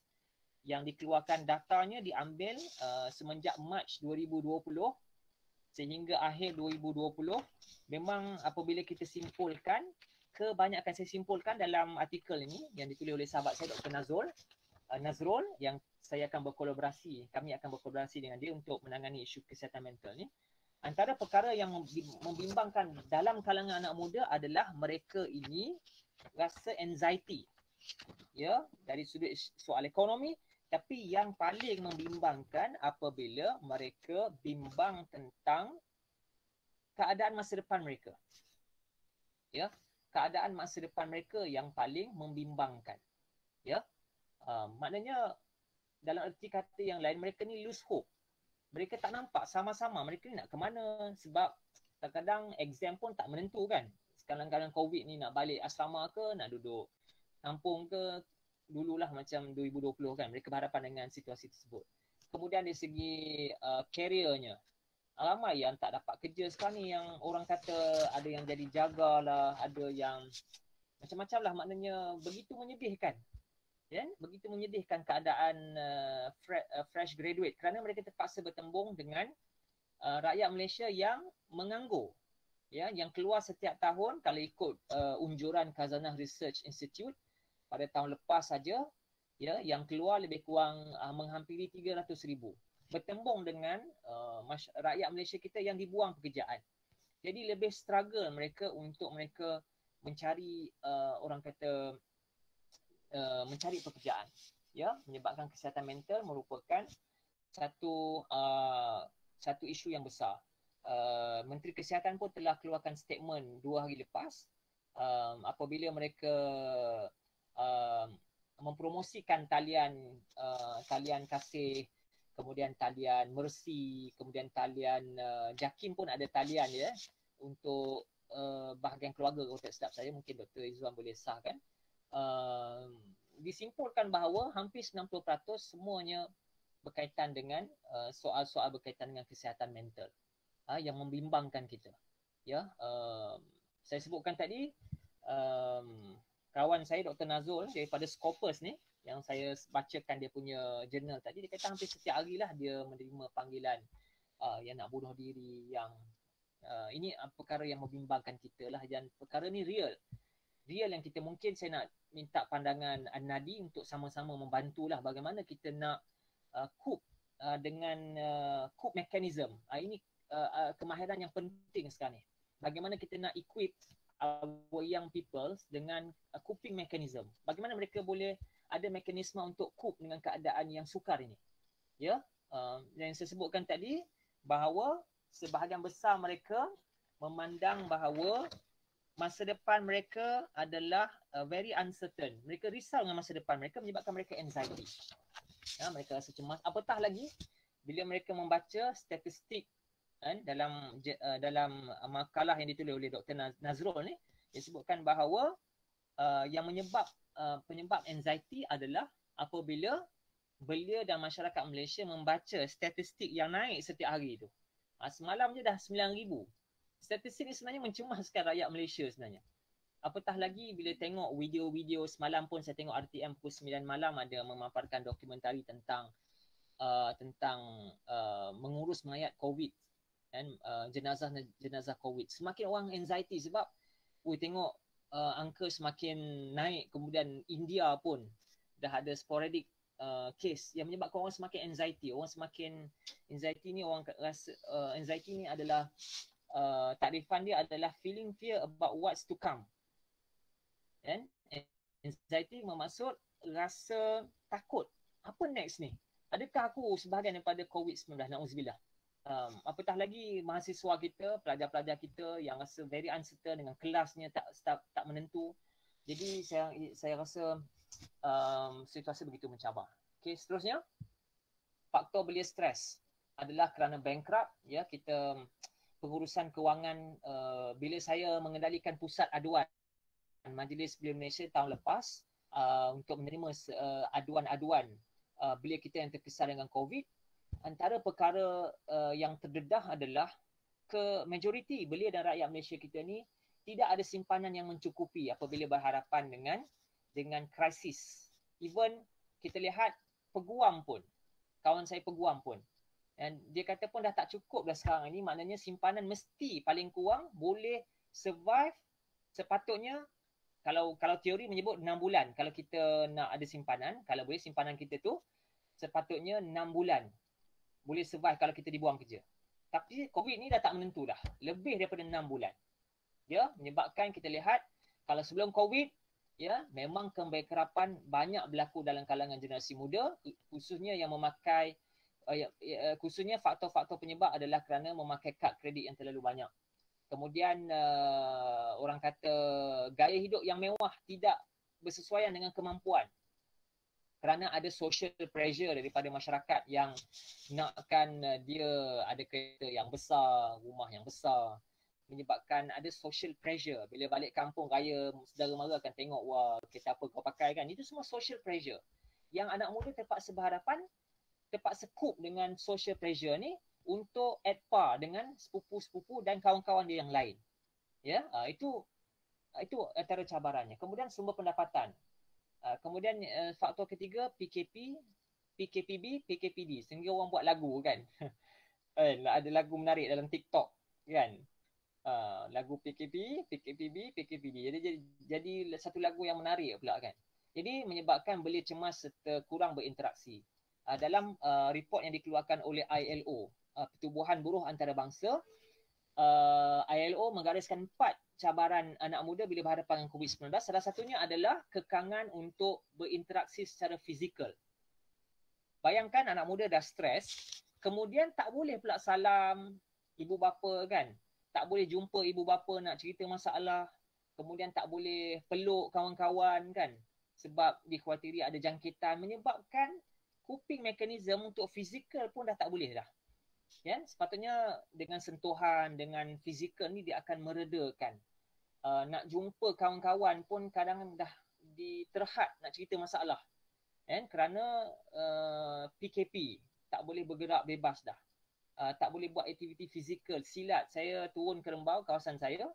yang dikeluarkan datanya diambil semenjak Mac 2020 sehingga akhir 2020. Memang apabila kita simpulkan, kebanyakan saya simpulkan dalam artikel ini yang ditulis oleh sahabat saya Dr. Nazrul, yang saya akan kami akan berkolaborasi dengan dia untuk menangani isu kesihatan mental ni. Antara perkara yang membimbangkan dalam kalangan anak muda adalah mereka ini rasa anxiety, ya, dari sudut soal ekonomi. Tapi yang paling membimbangkan apabila mereka bimbang tentang keadaan masa depan mereka. Ya, keadaan masa depan mereka yang paling membimbangkan. Ya. Maknanya dalam erti kata yang lain, mereka ni lose hope. Mereka tak nampak sama-sama mereka ni nak ke mana, sebab kadang-kadang exam pun tak menentu kan. Sekarang-kadang COVID ni nak balik asrama ke, nak duduk kampung ke, dululah macam 2020 kan, mereka berhadapan dengan situasi tersebut. Kemudian dari segi careernya, ramai yang tak dapat kerja sekarang ni, yang orang kata ada yang jadi jaga lah, ada yang macam-macam lah, maknanya begitu menyedihkan. Ya, begitu menyedihkan keadaan fresh graduate kerana mereka terpaksa bertembung dengan rakyat Malaysia yang menganggur. Ya, yang keluar setiap tahun kalau ikut unjuran Khazanah Research Institute pada tahun lepas saja, ya, yang keluar lebih kurang menghampiri 300,000. Bertembung dengan rakyat Malaysia kita yang dibuang pekerjaan. Jadi lebih struggle mereka untuk mereka mencari orang kata mencari pekerjaan. Ya, menyebabkan kesihatan mental merupakan satu isu yang besar. Menteri Kesihatan pun telah keluarkan statement 2 hari lepas apabila mereka mempromosikan talian kasih, kemudian talian mercy, kemudian talian JAKIM pun ada talian, ya, untuk bahagian keluarga. Kalau tak silap saya, mungkin Dr. Izzuan boleh sahkan. Disimpulkan bahawa hampir 90% semuanya berkaitan dengan soal-soal berkaitan dengan kesihatan mental yang membimbangkan kita. Ya, saya sebutkan tadi, kawan saya Dr. Nazrul daripada Scopus ni, yang saya bacakan dia punya jurnal tadi, dia kata hampir setiap hari lah dia menerima panggilan yang nak bunuh diri, yang ini perkara yang membimbangkan kita lah, dan perkara ni real yang kita mungkin saya nak minta pandangan An-Nadi untuk sama-sama membantulah bagaimana kita nak cope dengan cope mechanism. Ini kemahiran yang penting sekarang ni. Bagaimana kita nak equip our young people dengan coping mechanism. Bagaimana mereka boleh ada mekanisme untuk cope dengan keadaan yang sukar ini. Ya, yang saya sebutkan tadi, bahawa sebahagian besar mereka memandang bahawa masa depan mereka adalah very uncertain. Mereka risau dengan masa depan mereka, menyebabkan mereka anxiety. Ya, mereka rasa cemas. Apatah lagi bila mereka membaca statistik dalam makalah yang ditulis oleh Dr. Nazrul ni, dia sebutkan bahawa yang penyebab anxiety adalah apabila belia dan masyarakat Malaysia membaca statistik yang naik setiap hari tu. Semalam je dah 9,000. Statistik ni sebenarnya mencemaskan rakyat Malaysia sebenarnya. Apatah lagi bila tengok video-video, semalam pun saya tengok RTM pukul 9 malam ada memaparkan dokumentari tentang mengurus mayat COVID dan jenazah COVID. Semakin orang anxiety sebab tengok angka semakin naik. Kemudian India pun dah ada sporadic case yang menyebabkan orang semakin anxiety. Orang semakin anxiety ni, orang rasa anxiety ni adalah takrifan dia adalah feeling fear about what's to come. And anxiety bermaksud rasa takut. Apa next ni? Adakah aku sebahagian daripada COVID-19? Na'udzubillah. Apatah lagi mahasiswa kita, pelajar-pelajar kita yang rasa very uncertain dengan kelasnya tak menentu. Jadi saya rasa situasi begitu mencabar. Okey, seterusnya faktor belia stres adalah kerana bankrupt, ya, kita pengurusan kewangan bila saya mengendalikan pusat aduan Majlis Belia Malaysia tahun lepas untuk menerima aduan-aduan belia kita yang terkesan dengan COVID, antara perkara yang terdedah adalah majoriti belia dan rakyat Malaysia kita ni tidak ada simpanan yang mencukupi apabila berhadapan dengan krisis. Even kita lihat peguam pun, kawan saya peguam pun, dan dia kata pun dah tak cukup dah sekarang ini, maknanya simpanan mesti paling kurang boleh survive sepatutnya. Kalau teori menyebut 6 bulan kalau kita nak ada simpanan, kalau boleh simpanan kita tu sepatutnya 6 bulan boleh survive kalau kita dibuang kerja. Tapi COVID ni dah tak menentu dah, lebih daripada 6 bulan. Ya, menyebabkan kita lihat kalau sebelum COVID, ya, memang kebankrapan banyak berlaku dalam kalangan generasi muda, khususnya yang memakai khususnya faktor-faktor penyebab adalah kerana memakai kad kredit yang terlalu banyak. Kemudian orang kata gaya hidup yang mewah tidak bersesuaian dengan kemampuan. Kerana ada social pressure daripada masyarakat yang nakkan dia ada kereta yang besar, rumah yang besar. Menyebabkan ada social pressure. Bila balik kampung raya, saudara mara akan tengok, wah, kereta apa kau pakai kan. Itu semua social pressure. Yang anak muda terpaksa berhadapan, terpaksa cope dengan social pressure ni untuk at par dengan sepupu-sepupu dan kawan-kawan dia yang lain. Ya, itu antara cabarannya. Kemudian sumber pendapatan. Kemudian faktor ketiga PKP, PKPB, PKPD. Sehingga orang buat lagu kan. Ada lagu menarik dalam TikTok kan. Lagu PKP, PKPB, PKPD. Jadi satu lagu yang menarik pula kan. Jadi menyebabkan belia cemas serta kurang berinteraksi. Dalam report yang dikeluarkan oleh ILO, Pertubuhan Buruh Antarabangsa, ILO menggariskan 4 cabaran anak muda bila berhadapan dengan COVID-19. Salah satunya adalah kekangan untuk berinteraksi secara fizikal. Bayangkan anak muda dah stres, kemudian tak boleh pula salam ibu bapa kan. Tak boleh jumpa ibu bapa nak cerita masalah. Kemudian tak boleh peluk kawan-kawan kan. Sebab dikhawatiri ada jangkitan, menyebabkan coping mechanism untuk fizikal pun dah tak boleh dah. Ya, sepatutnya dengan sentuhan, dengan fizikal ni dia akan meredakan. Nak jumpa kawan-kawan pun kadang dah diterhad nak cerita masalah. Kerana PKP, tak boleh bergerak bebas dah. Tak boleh buat aktiviti fizikal. Silat, saya turun ke Rembau, kawasan saya,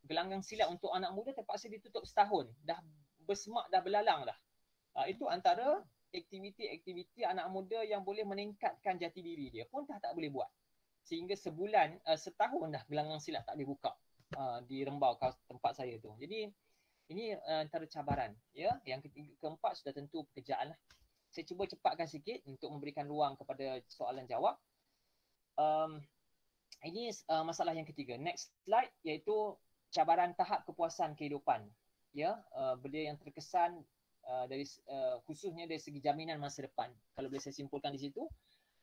gelanggang silat untuk anak muda terpaksa ditutup setahun. Dah bersemak, dah belalang dah. Itu antara aktiviti-aktiviti anak muda yang boleh meningkatkan jati diri dia pun tak boleh buat. Sehingga setahun dah gelanggang silat tak boleh buka di Rembau, tempat saya tu. Jadi ini antara cabaran. Ya, yang keempat sudah tentu pekerjaan lah. Saya cuba cepatkan sikit untuk memberikan ruang kepada soalan jawab. Ini masalah yang ketiga. Next slide, iaitu cabaran tahap kepuasan kehidupan. Ya, belia yang terkesan khususnya dari segi jaminan masa depan. Kalau boleh saya simpulkan di situ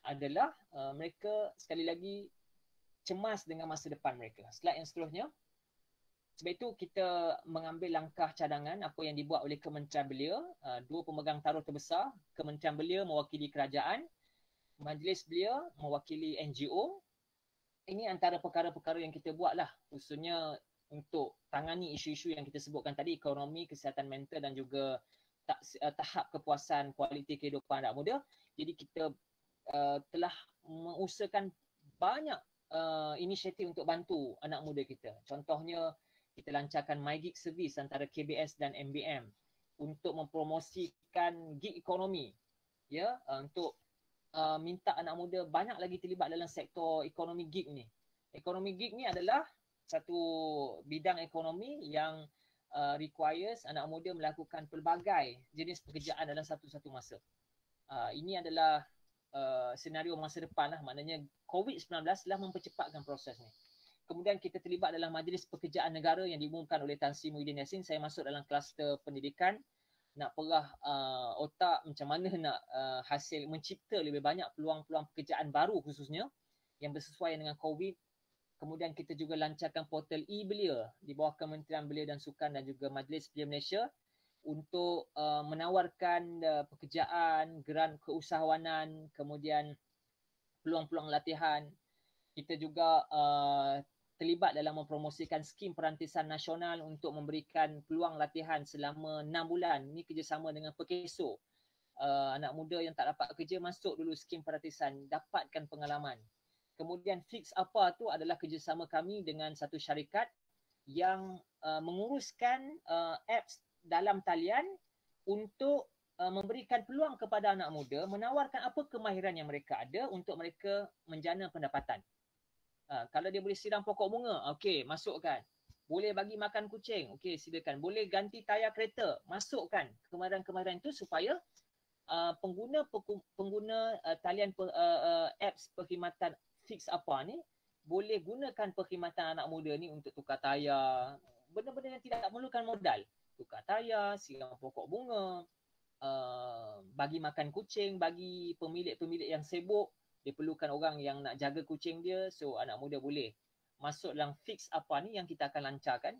adalah mereka sekali lagi cemas dengan masa depan mereka. Slide yang seterusnya. Sebab itu kita mengambil langkah cadangan apa yang dibuat oleh Kementerian Belia, 2 pemegang taruh terbesar. Kementerian Belia mewakili kerajaan, Majlis Belia mewakili NGO. Ini antara perkara-perkara yang kita buatlah, khususnya untuk tangani isu-isu yang kita sebutkan tadi, ekonomi, kesihatan mental dan juga tahap kepuasan kualiti kehidupan anak muda. Jadi kita telah mengusahakan banyak inisiatif untuk bantu anak muda kita. Contohnya kita lancarkan MyGig Service antara KBS dan MBM untuk mempromosikan gig ekonomi, ya, untuk minta anak muda banyak lagi terlibat dalam sektor ekonomi gig ni. Ekonomi gig ni adalah satu bidang ekonomi yang requires anak muda melakukan pelbagai jenis pekerjaan dalam satu-satu masa. Ini adalah senario masa depan lah, maknanya COVID-19 telah mempercepatkan proses ni. Kemudian kita terlibat dalam Majlis Pekerjaan Negara yang diumumkan oleh Tan Sri Muhyiddin Yassin. Saya masuk dalam kluster pendidikan, nak perah otak macam mana nak hasil mencipta lebih banyak peluang-peluang pekerjaan baru khususnya yang bersesuaian dengan COVID. Kemudian kita juga lancarkan portal e-Belia di bawah Kementerian Belia dan Sukan dan juga Majlis Belia Malaysia untuk menawarkan pekerjaan, geran keusahawanan, kemudian peluang-peluang latihan. Kita juga terlibat dalam mempromosikan skim perantisan nasional untuk memberikan peluang latihan selama 6 bulan. Ini kerjasama dengan Perkeso. Anak muda yang tak dapat kerja masuk dulu skim perantisan, dapatkan pengalaman. Kemudian Fix Apa tu adalah kerjasama kami dengan satu syarikat yang menguruskan apps dalam talian untuk memberikan peluang kepada anak muda, menawarkan apa kemahiran yang mereka ada untuk mereka menjana pendapatan. Kalau dia boleh siram pokok bunga, okey, masukkan. Boleh bagi makan kucing, okey, silakan. Boleh ganti tayar kereta, masukkan kemahiran-kemahiran itu supaya pengguna talian apps perkhidmatan Fix Apa ni boleh gunakan perkhidmatan anak muda ni untuk tukar tayar, benda-benda yang tidak memerlukan modal. Tukar tayar, siram pokok bunga, bagi makan kucing, bagi pemilik-pemilik yang sibuk, dia perlukan orang yang nak jaga kucing dia, so anak muda boleh masuk dalam Fix Apa ni yang kita akan lancarkan.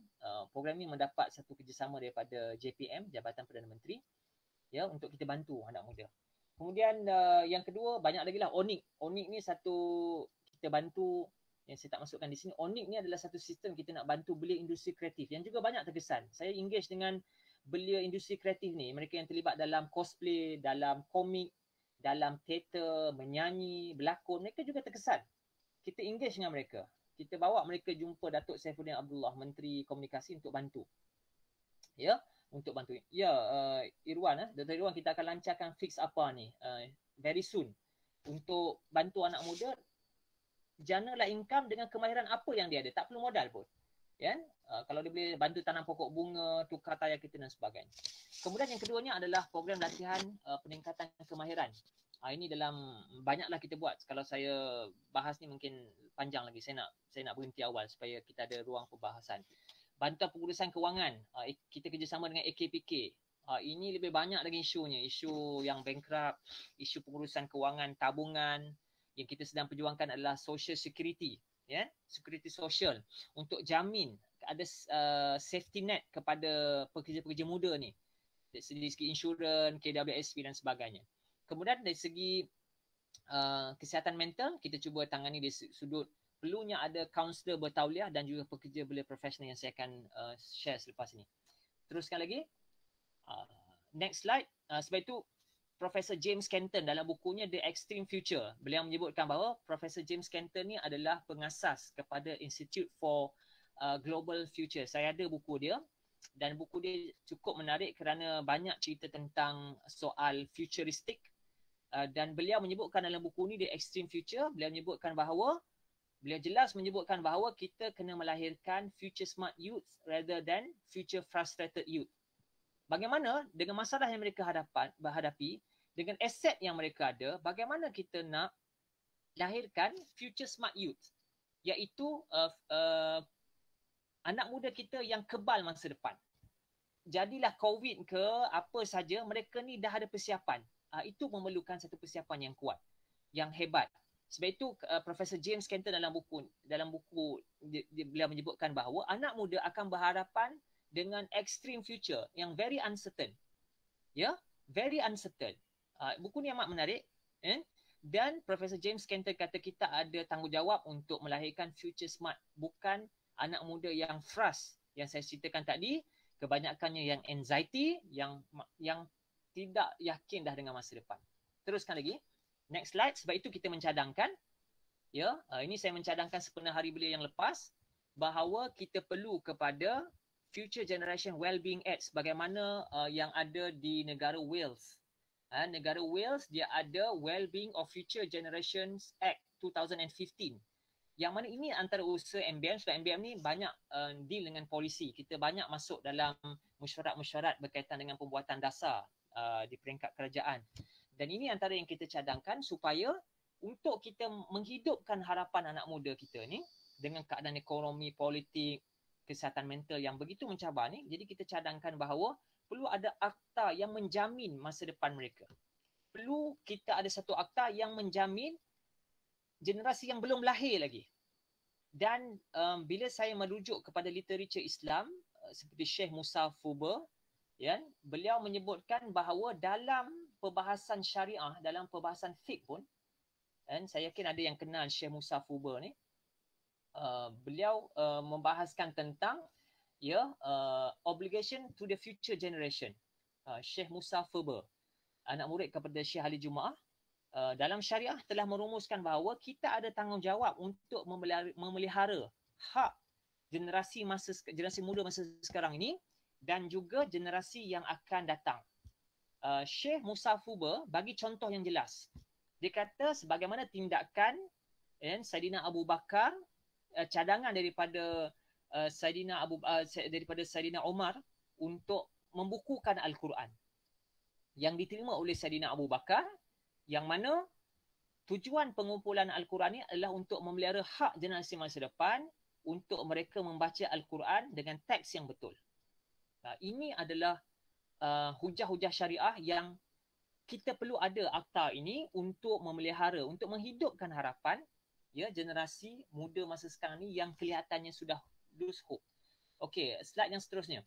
Program ni mendapat satu kerjasama daripada JPM, Jabatan Perdana Menteri, ya, untuk kita bantu anak muda. Kemudian yang kedua, banyak lagi lah Onyx. Onyx ni satu kita bantu, yang saya tak masukkan di sini. Onyx ni adalah satu sistem kita nak bantu belia industri kreatif yang juga banyak terkesan. Saya engage dengan belia industri kreatif ni, mereka yang terlibat dalam cosplay, dalam komik, dalam teater, menyanyi, berlakon, mereka juga terkesan. Kita engage dengan mereka. Kita bawa mereka jumpa Datuk Saifuddin Abdullah, Menteri Komunikasi, untuk bantu. Ya, untuk bantu. Ya, Irwan, Dr. Irwan, kita akan lancarkan Fix Apa ni very soon untuk bantu anak muda janalah income dengan kemahiran apa yang dia ada. Tak perlu modal pun. Ya? Kalau dia boleh bantu tanam pokok bunga, tukar tayar kita dan sebagainya. Kemudian yang keduanya adalah program latihan peningkatan kemahiran. Ini dalam banyaklah kita buat. Kalau saya bahas ni mungkin panjang lagi. Saya nak berhenti awal supaya kita ada ruang pembahasan. Bantuan pengurusan kewangan. Kita kerjasama dengan AKPK. Ini lebih banyak lagi isunya. Isu yang bankrupt, isu pengurusan kewangan, tabungan. Yang kita sedang perjuangkan adalah social security. Ya, security social untuk jamin ada safety net kepada pekerja-pekerja muda ni. Dari segi insurans, KWSP dan sebagainya. Kemudian dari segi kesihatan mental, kita cuba tangani dari sudut perlunya ada kaunselor bertauliah dan juga pekerja belia profesional yang saya akan share selepas ini. Teruskan lagi. Next slide. Sebab itu Profesor James Kenton dalam bukunya The Extreme Future, beliau menyebutkan bahawa Profesor James Kenton ni adalah pengasas kepada Institute for Global Future. Saya ada buku dia dan buku dia cukup menarik kerana banyak cerita tentang soal futuristik dan beliau menyebutkan dalam buku ni The Extreme Future, beliau jelas menyebutkan bahawa kita kena melahirkan future smart youth rather than future frustrated youth. Bagaimana dengan masalah yang mereka hadapi, dengan aset yang mereka ada, bagaimana kita nak lahirkan future smart youth, iaitu anak muda kita yang kebal masa depan. Jadilah COVID ke apa saja, mereka ni dah ada persiapan. Itu memerlukan satu persiapan yang kuat, yang hebat. Sebab itu Profesor James Kenton dalam buku beliau menyebutkan bahawa anak muda akan berhadapan dengan extreme future yang very uncertain. Ya, very uncertain. Buku ni amat menarik. Dan Profesor James Kenton kata kita ada tanggungjawab untuk melahirkan future smart. Bukan anak muda yang frust. Yang saya ceritakan tadi, kebanyakannya yang anxiety, yang tidak yakin dah dengan masa depan. Teruskan lagi. Next slide. Sebab itu kita mencadangkan. Ya, ini saya mencadangkan sepenuh hari belia yang lepas. Bahawa kita perlu kepada Future Generation Wellbeing Act. Sebagaimana yang ada di negara Wales. Negara Wales dia ada Wellbeing of Future Generations Act 2015. Yang mana ini antara usaha MBM, sebab MBM ni banyak deal dengan polisi. Kita banyak masuk dalam mesyuarat-mesyuarat berkaitan dengan pembuatan dasar di peringkat kerajaan. Dan ini antara yang kita cadangkan supaya untuk kita menghidupkan harapan anak muda kita ni dengan keadaan ekonomi, politik, kesihatan mental yang begitu mencabar ni, jadi kita cadangkan bahawa perlu ada akta yang menjamin masa depan mereka. Perlu kita ada satu akta yang menjamin generasi yang belum lahir lagi. Dan bila saya merujuk kepada literatur Islam seperti Syekh Musa Fuber, ya, beliau menyebutkan bahawa dalam perbahasan syariah, dalam perbahasan fiqh pun, dan saya yakin ada yang kenal Syekh Musa Fuber ni, beliau membahaskan tentang obligation to the future generation. Syekh Musa Fuber, anak murid kepada Syekh Ali Jumaah, dalam syariah telah merumuskan bahawa kita ada tanggungjawab untuk memelihara hak generasi muda masa sekarang ini dan juga generasi yang akan datang. Syekh Musa Fuber bagi contoh yang jelas. Dia kata sebagaimana tindakan Saidina Abu Bakar, cadangan daripada Saidina Umar untuk membukukan Al-Quran yang diterima oleh Saidina Abu Bakar, yang mana tujuan pengumpulan Al-Quran ini adalah untuk memelihara hak generasi masa depan untuk mereka membaca Al-Quran dengan teks yang betul. Ini adalah hujah-hujah syariah yang kita perlu ada akta ini untuk memelihara, untuk menghidupkan harapan generasi muda masa sekarang ni yang kelihatannya sudah lose hope. Okey, slide yang seterusnya.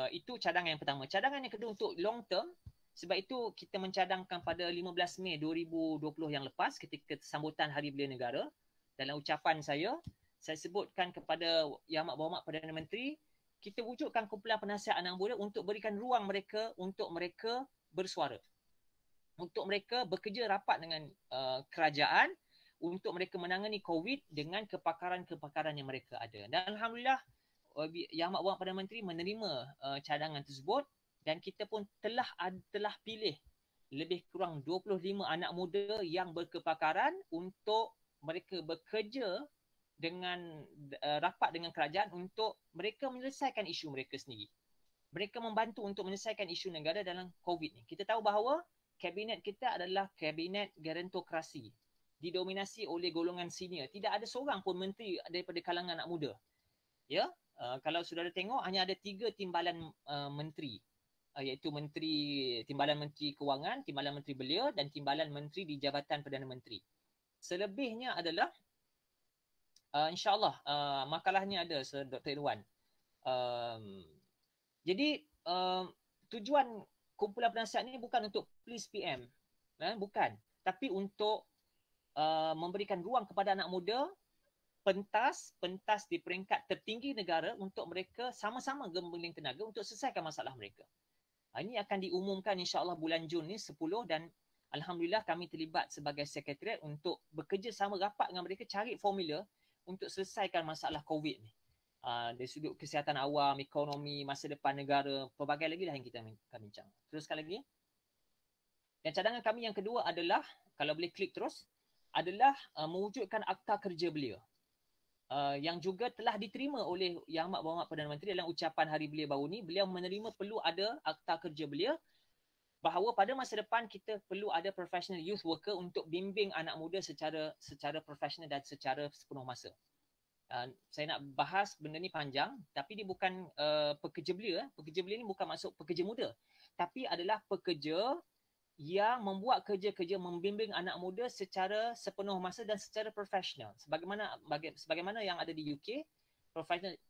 Itu cadangan yang pertama. Cadangan yang kedua untuk long term, sebab itu kita mencadangkan pada 15 Mei 2020 yang lepas ketika sambutan Hari Belia Negara. Dalam ucapan saya sebutkan kepada Yang Amat Berhormat Perdana Menteri, kita wujudkan kumpulan penasihat anak muda untuk berikan ruang mereka untuk mereka bersuara. Untuk mereka bekerja rapat dengan kerajaan untuk mereka menangani COVID dengan kepakaran-kepakaran yang mereka ada. Dan Alhamdulillah, Yang Amat Berhormat Perdana Menteri menerima cadangan tersebut dan kita pun telah pilih lebih kurang 25 anak muda yang berkepakaran untuk mereka bekerja dengan rapat dengan kerajaan untuk mereka menyelesaikan isu mereka sendiri. Mereka membantu untuk menyelesaikan isu negara dalam COVID ni. Kita tahu bahawa kabinet kita adalah kabinet gerontokrasi, didominasi oleh golongan senior. Tidak ada seorang pun menteri daripada kalangan anak muda. Kalau saudara tengok, hanya ada 3 timbalan menteri, iaitu Timbalan Menteri Kewangan, Timbalan Menteri Belia dan Timbalan Menteri di Jabatan Perdana Menteri. Selebihnya adalah InsyaAllah makalahnya ada Dr. Irwan. Jadi tujuan kumpulan penasihat ini bukan untuk please PM, bukan, tapi untuk memberikan ruang kepada anak muda pentas di peringkat tertinggi negara untuk mereka sama-sama gembeling tenaga untuk selesaikan masalah mereka. Ini akan diumumkan insyaAllah bulan Jun ni 10 dan Alhamdulillah kami terlibat sebagai sekretariat untuk bekerja sama rapat dengan mereka cari formula untuk selesaikan masalah COVID ni. Dari sudut kesihatan awam, ekonomi, masa depan negara, pelbagai lagi lah yang kita akan bincang. Teruskan lagi. Dan cadangan kami yang kedua adalah, kalau boleh klik terus, adalah mewujudkan akta kerja belia. Yang juga telah diterima oleh Yang Amat Berhormat Perdana Menteri dalam ucapan Hari Belia baru ni. Beliau menerima perlu ada akta kerja belia, bahawa pada masa depan kita perlu ada professional youth worker untuk bimbing anak muda secara profesional dan secara sepenuh masa. Saya nak bahas benda ni panjang, tapi dia bukan pekerja belia. Pekerja belia ni bukan masuk pekerja muda, tapi adalah pekerja yang membuat kerja-kerja membimbing anak muda secara sepenuh masa dan secara profesional. Sebagaimana yang ada di UK,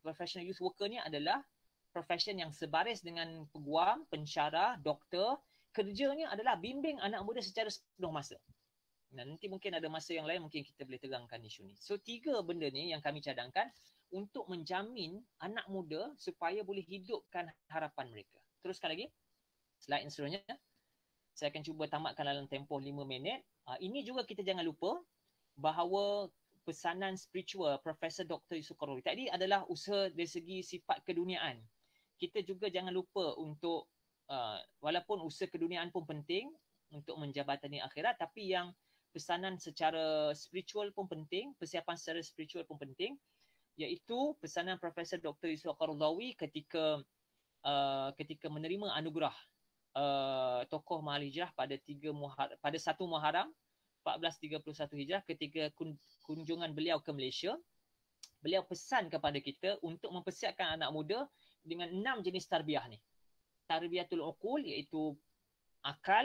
professional youth worker ni adalah profession yang sebaris dengan peguam, pensyarah, doktor. Kerjanya adalah bimbing anak muda secara sepenuh masa. Nanti mungkin ada masa yang lain mungkin kita boleh terangkan isu ni. So 3 benda ni yang kami cadangkan untuk menjamin anak muda supaya boleh hidupkan harapan mereka. Teruskan lagi. Slide yang seterusnya. Saya akan cuba tamatkan dalam tempoh 5 minit. Ini juga kita jangan lupa bahawa pesanan spiritual Profesor Dr. Yusuf Qaradawi tadi adalah usaha dari segi sifat keduniaan. Kita juga jangan lupa untuk walaupun usaha keduniaan pun penting untuk menjabatani akhirat, tapi yang pesanan secara spiritual pun penting, persiapan secara spiritual pun penting, iaitu pesanan Profesor Dr. Yusuf Qaradawi ketika menerima anugerah tokoh Mahal Hijrah pada 1 Muharram 1431 Hijrah ketika kunjungan beliau ke Malaysia, beliau pesan kepada kita untuk mempersiapkan anak muda dengan 6 jenis tarbiyah ni. Tarbiyatul uqul iaitu akal,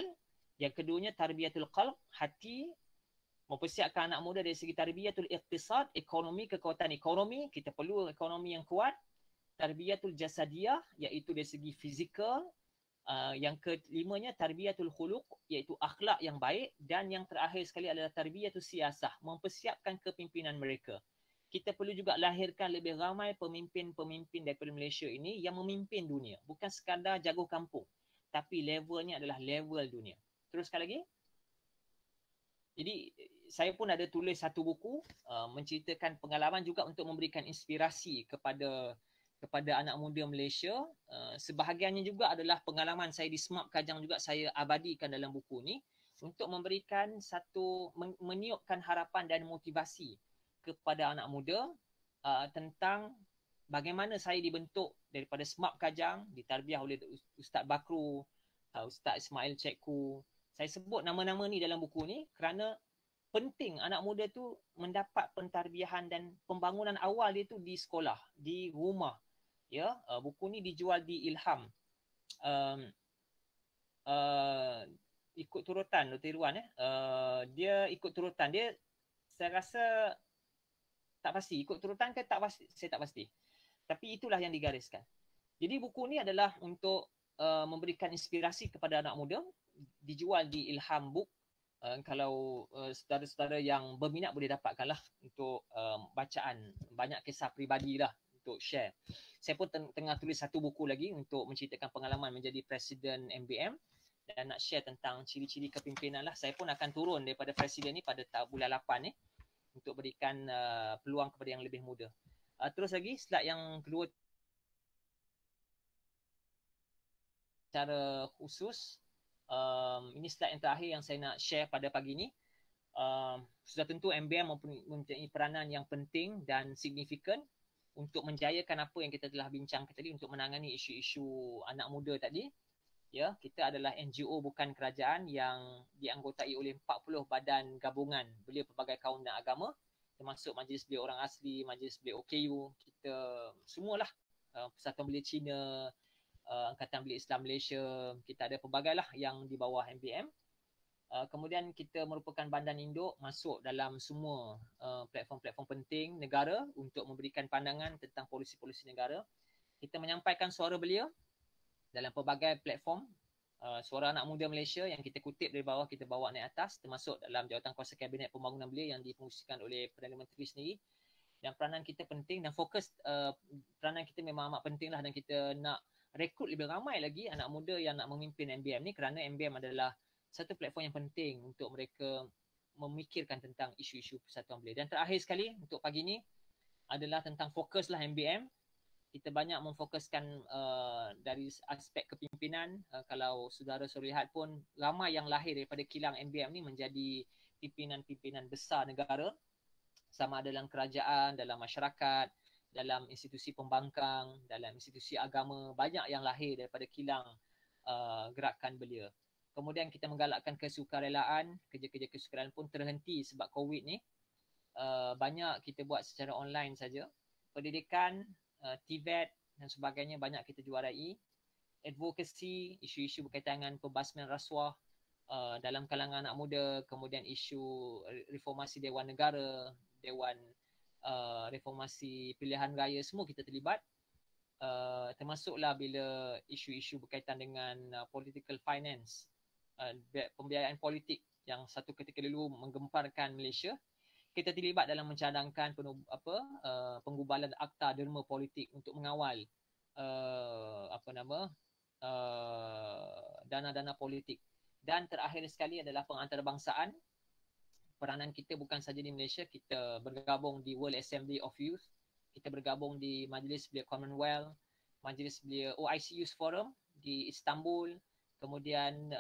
yang keduanya tarbiyatul qalb, hati, mempersiapkan anak muda dari segi tarbiyatul iqtisad, ekonomi, kekuatan ekonomi, kita perlu ekonomi yang kuat. Tarbiyatul jasadiyah iaitu dari segi fizikal. Yang kelimanya tarbiyatul khuluq iaitu akhlak yang baik, dan yang terakhir sekali adalah tarbiyatul siyasah, mempersiapkan kepimpinan mereka. Kita perlu juga lahirkan lebih ramai pemimpin-pemimpin daripada Malaysia ini yang memimpin dunia, bukan sekadar jago kampung, tapi levelnya adalah level dunia. Terus sekali lagi. Jadi saya pun ada tulis satu buku menceritakan pengalaman juga untuk memberikan inspirasi kepada anak muda Malaysia. Sebahagiannya juga adalah pengalaman saya di SMAP Kajang juga saya abadikan dalam buku ni untuk memberikan satu, meniupkan harapan dan motivasi kepada anak muda tentang bagaimana saya dibentuk daripada SMAP Kajang, ditarbiah oleh Ustaz Bakru, Ustaz Ismail Cikgu. Saya sebut nama-nama ni dalam buku ni kerana penting anak muda tu mendapat pentarbiahan dan pembangunan awal dia tu di sekolah, di rumah. Ya, buku ni dijual di Ilham. Ikut turutan Dr. Irwan dia ikut turutan dia, saya rasa tak pasti ikut turutan ke tak pasti, saya tak pasti. Tapi itulah yang digariskan. Jadi buku ni adalah untuk memberikan inspirasi kepada anak muda, dijual di Ilham Book. Kalau saudara-saudara yang berminat boleh dapatkanlah untuk bacaan, banyak kisah peribadi lah untuk share. Saya pun tengah tulis satu buku lagi untuk menceritakan pengalaman menjadi Presiden MBM dan nak share tentang ciri-ciri kepimpinan lah. Saya pun akan turun daripada Presiden ni pada bulan 8 ni untuk berikan peluang kepada yang lebih muda. Terus lagi, slide yang kedua secara khusus. Ini slide yang terakhir yang saya nak share pada pagi ni. Sudah tentu MBM mempunyai peranan yang penting dan signifikan untuk menjayakan apa yang kita telah bincangkan tadi, untuk menangani isu-isu anak muda tadi. Ya, kita adalah NGO bukan kerajaan yang dianggotai oleh 40 badan gabungan belia pelbagai kaum dan agama, termasuk Majlis Belia Orang Asli, Majlis Belia OKU, kita semualah, Persatuan Belia Cina, Angkatan Belia Islam Malaysia, kita ada pelbagai lah yang di bawah MBM. Kemudian kita merupakan badan induk masuk dalam semua platform-platform penting negara untuk memberikan pandangan tentang polisi-polisi negara. Kita menyampaikan suara belia dalam pelbagai platform. Suara anak muda Malaysia yang kita kutip dari bawah, kita bawa naik atas, termasuk dalam Jawatankuasa Kabinet Pembangunan Belia yang difungsikan oleh Perdana Menteri sendiri. Dan peranan kita penting dan fokus peranan kita memang amat penting lah, dan kita nak rekrut lebih ramai lagi anak muda yang nak memimpin MBM ni, kerana MBM adalah satu platform yang penting untuk mereka memikirkan tentang isu-isu persatuan belia. Dan terakhir sekali untuk pagi ni adalah tentang fokuslah MBM. Kita banyak memfokuskan dari aspek kepimpinan. Kalau saudara-saudara lihat pun, ramai yang lahir daripada kilang MBM ni menjadi pimpinan-pimpinan besar negara, sama ada dalam kerajaan, dalam masyarakat, dalam institusi pembangkang, dalam institusi agama. Banyak yang lahir daripada kilang gerakan belia. Kemudian kita menggalakkan kesukarelaan, kerja-kerja kesukarelaan pun terhenti sebab COVID ni. Banyak kita buat secara online saja. Pendidikan, TVET dan sebagainya banyak kita juarai. Advocacy, isu-isu berkaitan dengan pembasmian rasuah dalam kalangan anak muda. Kemudian isu reformasi Dewan Negara, Dewan reformasi pilihan raya, semua kita terlibat. Termasuklah bila isu-isu berkaitan dengan political finance, pembiayaan politik yang satu ketika dulu menggemparkan Malaysia. Kita terlibat dalam mencadangkan penggubalan akta derma politik untuk mengawal dana-dana politik. Dan terakhir sekali adalah pengantarbangsaan. Peranan kita bukan saja di Malaysia, kita bergabung di World Assembly of Youth, kita bergabung di Majlis Belia Commonwealth, Majlis Belia OIC Youth Forum di Istanbul, kemudian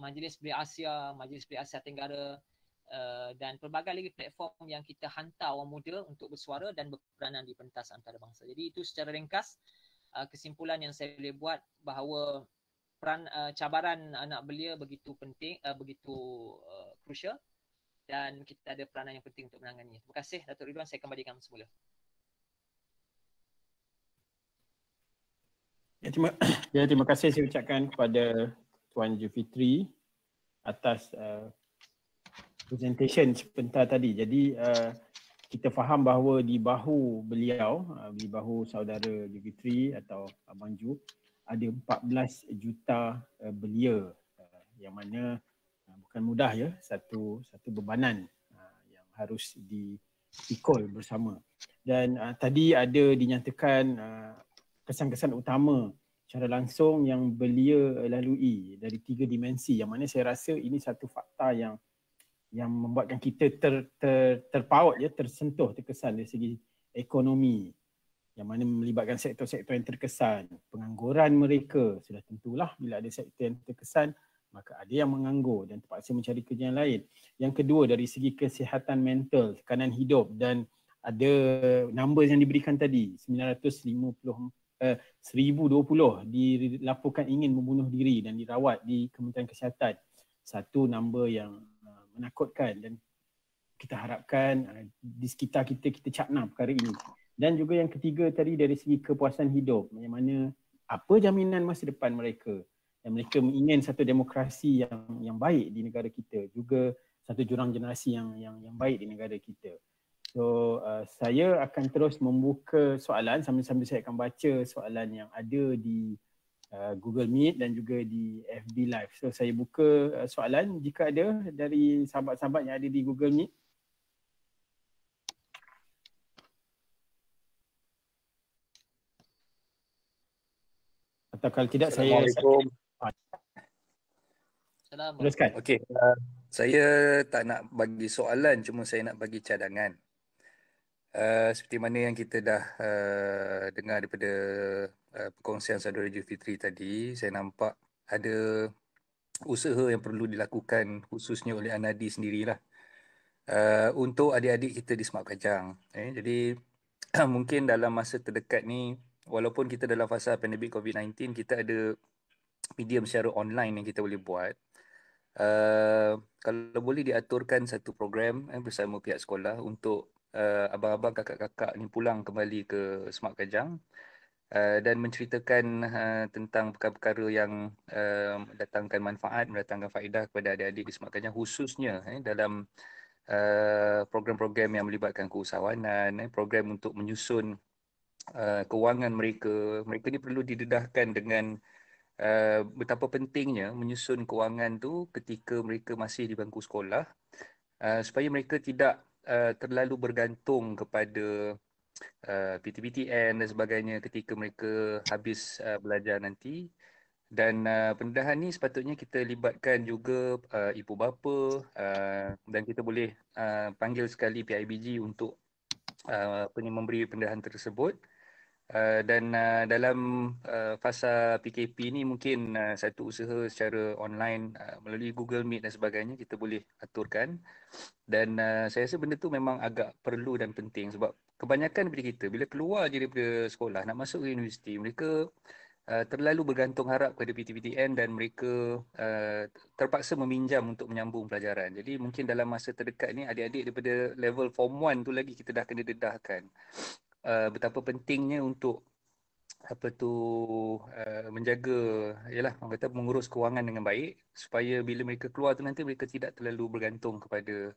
Majlis Belia Asia, Majlis Belia Asia Tenggara, dan pelbagai lagi platform yang kita hantar orang muda untuk bersuara dan berperanan di pentas antarabangsa. Jadi itu secara ringkas kesimpulan yang saya boleh buat, bahawa cabaran anak belia begitu penting, begitu crucial. dan kita ada peranan yang penting untuk menangani. Terima kasih Datuk Ridwan, saya kembalikan semula. Terima kasih saya ucapkan kepada Tuan Zulfitri atas presentation sebentar tadi. Jadi kita faham bahawa di bahu beliau, di bahu saudara Zulfitri atau Abang Ju, ada 14 juta belia, yang mana bukan mudah ya, satu bebanan yang harus dipikul bersama. Dan tadi ada dinyatakan kesan-kesan utama secara langsung yang belia lalui dari 3 dimensi, yang mana saya rasa ini satu fakta yang membuatkan kita terpaut ya, tersentuh, terkesan dari segi ekonomi, yang mana melibatkan sektor-sektor yang terkesan. Pengangguran mereka sudah tentulah, bila ada sektor yang terkesan maka ada yang menganggur dan terpaksa mencari kerja yang lain. Yang kedua, dari segi kesihatan mental, tekanan hidup, dan ada numbers yang diberikan tadi, 1020 dilaporkan ingin membunuh diri dan dirawat di Kementerian Kesihatan. Satu number yang menakutkan, dan kita harapkan di sekitar kita cakna perkara ini. Dan juga yang ketiga tadi, dari segi kepuasan hidup, yang mana apa jaminan masa depan mereka, dan mereka ingin satu demokrasi yang baik di negara kita, juga satu jurang generasi yang baik di negara kita. So saya akan terus membuka soalan sambil-sambil saya akan baca soalan yang ada di Google Meet dan juga di FB Live. So saya buka soalan jika ada dari sahabat-sahabat yang ada di Google Meet. Atau kalau tidak saya Assalamualaikum. Teruskan. Okey, saya tak nak bagi soalan, cuma saya nak bagi cadangan. Seperti mana yang kita dah dengar daripada perkongsian saudara Zulfitri tadi, saya nampak ada usaha yang perlu dilakukan khususnya oleh Anadi sendirilah untuk adik-adik kita di Smart Kajang. Jadi mungkin dalam masa terdekat ni, walaupun kita dalam fasa pandemik COVID-19, kita ada medium secara online yang kita boleh buat. Kalau boleh diaturkan satu program bersama pihak sekolah untuk abang-abang, kakak-kakak ni pulang kembali ke Smart Kajang dan menceritakan tentang perkara-perkara yang mendatangkan manfaat, mendatangkan faedah kepada adik-adik di Smart Kajang, khususnya dalam program-program yang melibatkan keusahawanan, program untuk menyusun kewangan mereka. Mereka ni perlu didedahkan dengan betapa pentingnya menyusun kewangan tu ketika mereka masih di bangku sekolah, supaya mereka tidak terlalu bergantung kepada PTPTN dan sebagainya ketika mereka habis belajar nanti. Dan pendedahan ni sepatutnya kita libatkan juga ibu bapa, dan kita boleh panggil sekali PIBG untuk memberi pendedahan tersebut. Dan dalam fasa PKP ni mungkin satu usaha secara online melalui Google Meet dan sebagainya kita boleh aturkan. Dan saya rasa benda tu memang agak perlu dan penting, sebab kebanyakan daripada kita bila keluar je daripada sekolah nak masuk ke universiti, mereka terlalu bergantung harap kepada PTPTN dan mereka terpaksa meminjam untuk menyambung pelajaran. Jadi mungkin dalam masa terdekat ni adik-adik daripada level form 1 tu lagi kita dah kena dedahkan betapa pentingnya untuk menjaga, yalah, orang kata mengurus kewangan dengan baik, supaya bila mereka keluar tu nanti mereka tidak terlalu bergantung kepada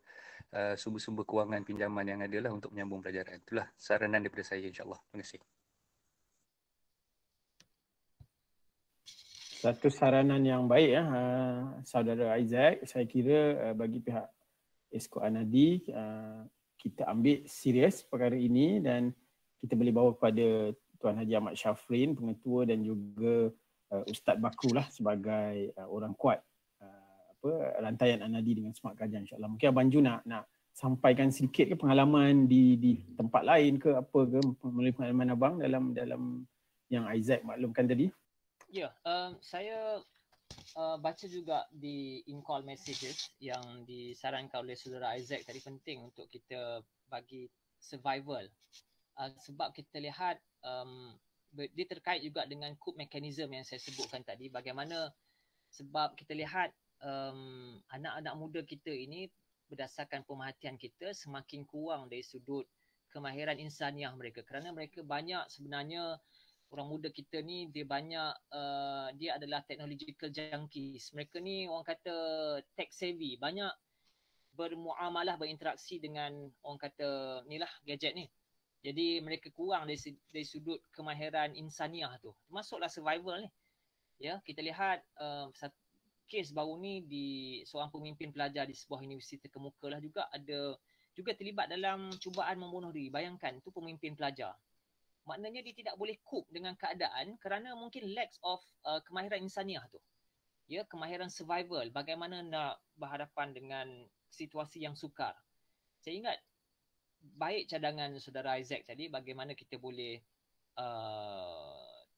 sumber-sumber kewangan pinjaman yang ada lah untuk menyambung pelajaran. Itulah saranan daripada saya, insyaAllah. Terima kasih. Satu saranan yang baik ya, saudara Isaac. Saya kira bagi pihak Esko Anadi, kita ambil serius perkara ini dan kita boleh bawa kepada Tuan Haji Ahmad Syafrin, pengetua, dan juga Ustaz Bakru lah sebagai orang kuat rantaian Anadi dengan Smart Kajang, insyaAllah. Mungkin Abang Ju nak sampaikan sedikit ke pengalaman di tempat lain ke apa ke, melalui pengalaman abang dalam yang Isaac maklumkan tadi. Ya, saya baca juga di in-call messages yang disarankan oleh saudara Isaac tadi, penting untuk kita bagi survival. Sebab kita lihat dia terkait juga dengan cope mechanism yang saya sebutkan tadi, bagaimana sebab kita lihat anak-anak muda kita ini berdasarkan pemerhatian kita semakin kurang dari sudut kemahiran insaniah mereka, kerana mereka banyak sebenarnya orang muda kita ni dia banyak dia adalah technological junkies. Mereka ni orang kata tech savvy, banyak bermuamalah, berinteraksi dengan orang kata ni lah gadget ni. Jadi mereka kurang dari sudut kemahiran insaniah tu, termasuklah survival ni. Ya, kita lihat kes baru ni di seorang pemimpin pelajar di sebuah universiti terkemuka lah juga ada juga terlibat dalam cubaan membunuh diri. Bayangkan tu pemimpin pelajar. Maknanya dia tidak boleh cope dengan keadaan kerana mungkin lack of kemahiran insaniah tu. Ya, kemahiran survival, bagaimana nak berhadapan dengan situasi yang sukar. Saya ingat baik cadangan saudara Isaac tadi, bagaimana kita boleh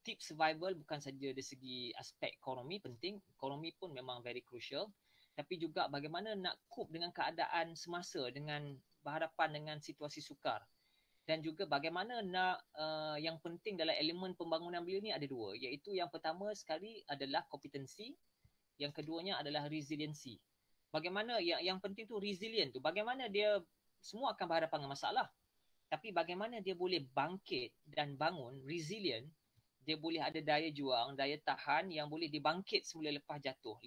tips survival bukan saja dari segi aspek ekonomi penting, ekonomi pun memang very crucial, tapi juga bagaimana nak cope dengan keadaan semasa, dengan berhadapan dengan situasi sukar. Dan juga bagaimana nak yang penting dalam elemen pembangunan beliau ni ada dua, iaitu yang pertama sekali adalah kompetensi, yang keduanya adalah resiliensi. Bagaimana yang penting tu resilient tu, bagaimana dia semua akan berhadapan dengan masalah, tapi bagaimana dia boleh bangkit dan bangun resilient, dia boleh ada daya juang, daya tahan yang boleh dibangkit semula lepas jatuh,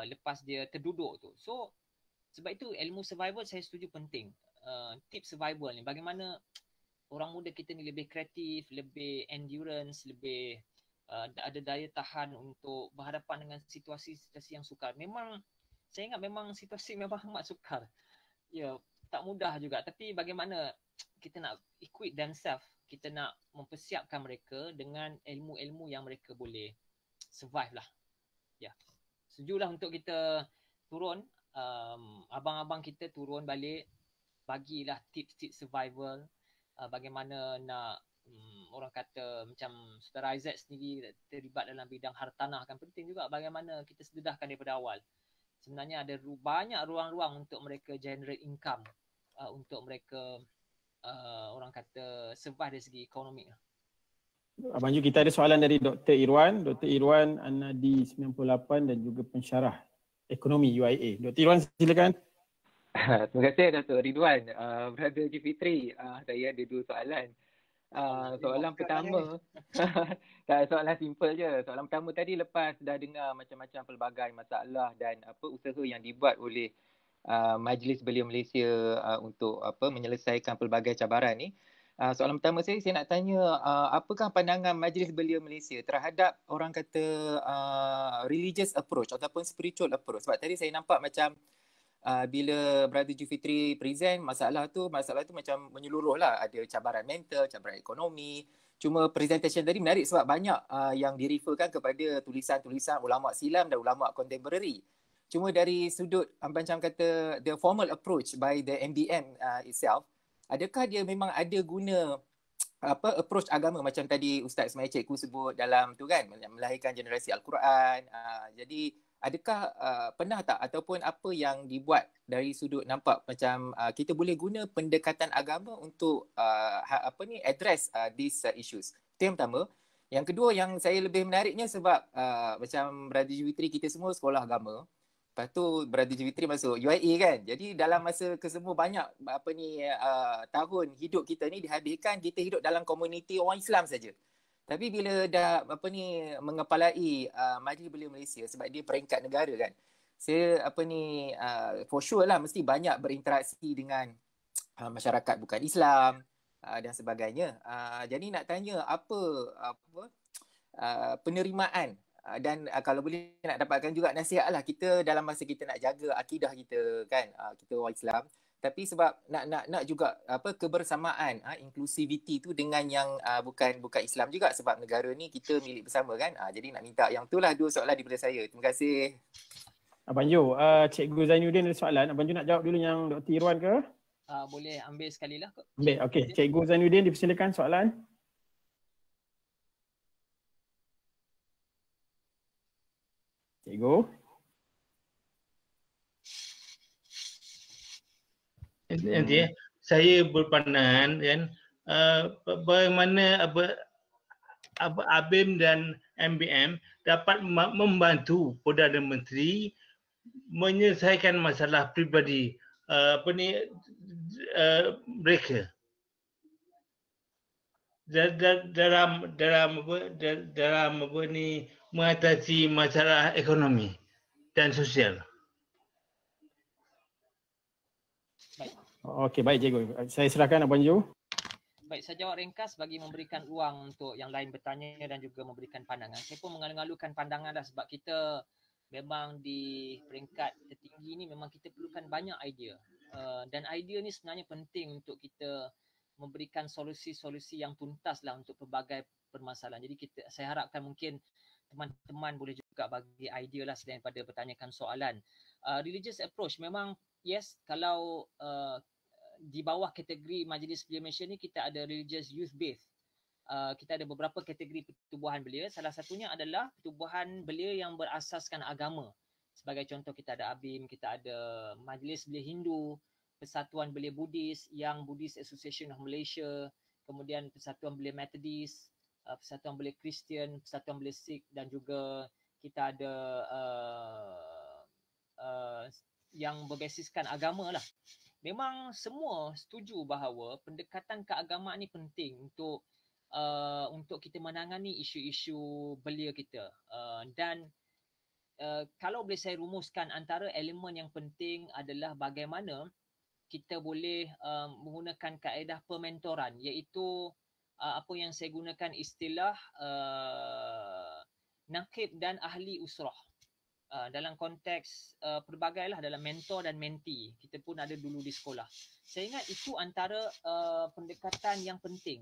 lepas dia terduduk tu. So sebab itu ilmu survival saya setuju penting. Tips survival ni, bagaimana orang muda kita ni lebih kreatif, lebih endurance, lebih ada daya tahan untuk berhadapan dengan situasi-situasi yang sukar. Memang saya ingat memang situasi memang amat sukar. Ya, tak mudah juga, tapi bagaimana kita nak equip themselves, kita nak mempersiapkan mereka dengan ilmu-ilmu yang mereka boleh survive lah. Ya, setujulah untuk kita turun, abang-abang kita turun balik, bagilah tips-tips survival, bagaimana nak orang kata macam saudara Isaac sendiri terlibat dalam bidang hartanah, kan penting juga bagaimana kita sededahkan daripada awal. Sebenarnya ada banyak ruang-ruang untuk mereka generate income, untuk mereka orang kata survive dari segi ekonomi. Abang Ju, kita ada soalan dari Dr. Irwan. Dr. Irwan Anadi 98 dan juga pensyarah ekonomi UIA. Dr. Irwan, silakan. Terima kasih Datuk Ridwan. Brother Jufitri, saya ada dua soalan. Soalan pertama, soalan simple je. Soalan pertama tadi, lepas dah dengar macam-macam pelbagai masalah dan usaha yang dibuat oleh Majlis Belia Malaysia untuk menyelesaikan pelbagai cabaran ni. Soalan pertama saya nak tanya, apakah pandangan Majlis Belia Malaysia terhadap orang kata religious approach ataupun spiritual approach? Sebab tadi saya nampak macam bila Brother Jufitri present masalah tu macam menyeluruh lah. Ada cabaran mental, cabaran ekonomi. Cuma presentation tadi menarik sebab banyak yang direferkan kepada tulisan-tulisan ulama' silam dan ulama' contemporary. Cuma dari sudut macam kata the formal approach by the MBM itself, adakah dia memang ada guna approach agama macam tadi Ustaz Ismail Cikgu sebut dalam tu kan, melahirkan generasi Al-Quran. Jadi adakah pernah tak ataupun apa yang dibuat dari sudut nampak macam kita boleh guna pendekatan agama untuk address these issues? Itu yang pertama. Yang kedua yang saya lebih menariknya sebab macam Brother Jufitri kita semua sekolah agama. Lepas tu Brother Jufitri masuk UIA kan. Jadi dalam masa kesemua banyak tahun hidup kita ni dihabiskan kita hidup dalam komuniti orang Islam saja. Tapi bila dah mengepalai Majlis Belia Malaysia sebab dia peringkat negara kan. Saya for sure lah mesti banyak berinteraksi dengan masyarakat bukan Islam dan sebagainya. Jadi nak tanya penerimaan dan kalau boleh nak dapatkan juga nasihat lah kita dalam masa kita nak jaga akidah kita kan, kita orang Islam. Tapi sebab nak juga kebersamaan, inclusivity tu dengan yang bukan Islam juga sebab negara ni kita milik bersama kan. Jadi nak minta yang itulah dua soalan daripada saya. Terima kasih. Abang Jo, Cikgu Zainuddin ada soalan. Abang Jo nak jawab dulu yang Dr. Irwan ke? Boleh ambil sekali lah. Ambil, okey. Cikgu Zainuddin dipersilakan soalan. Cikgu. Nanti saya berpandangan kan bagaimana ABIM dan MBM dapat membantu Perdana Menteri menyelesaikan masalah pribadi mereka dalam mengatasi masalah ekonomi dan sosial. Baik. Okey, baik cikgu. Saya serahkan Abang Jo. Baik, saya jawab ringkas bagi memberikan ruang untuk yang lain bertanya dan juga memberikan pandangan. Saya pun mengalu-alukan pandangan dah sebab kita memang di peringkat tertinggi ni memang kita perlukan banyak idea. Dan idea ni sebenarnya penting untuk kita memberikan solusi-solusi yang tuntas lah untuk pelbagai permasalahan. Jadi saya harapkan mungkin teman-teman boleh juga bagi idea lah selain daripada bertanyakan soalan. Religious approach memang yes, kalau di bawah kategori Majlis Belia Malaysia ni kita ada religious youth base. Kita ada beberapa kategori pertubuhan belia. Salah satunya adalah pertubuhan belia yang berasaskan agama. Sebagai contoh kita ada ABIM, kita ada Majlis Belia Hindu, Persatuan Belia Buddhis, Young Buddhist Association of Malaysia, kemudian Persatuan Belia Methodist, Persatuan Belia Kristian, Persatuan Belia Sikh dan juga kita ada yang berbasiskan agama lah. Memang semua setuju bahawa pendekatan keagamaan ni penting untuk kita menangani isu-isu belia kita. Dan kalau boleh saya rumuskan, antara elemen yang penting adalah bagaimana kita boleh menggunakan kaedah pementoran, iaitu apa yang saya gunakan istilah naqib dan ahli usrah. Dalam konteks pelbagai lah, dalam mentor dan mentee, kita pun ada dulu di sekolah. Saya ingat itu antara pendekatan yang penting.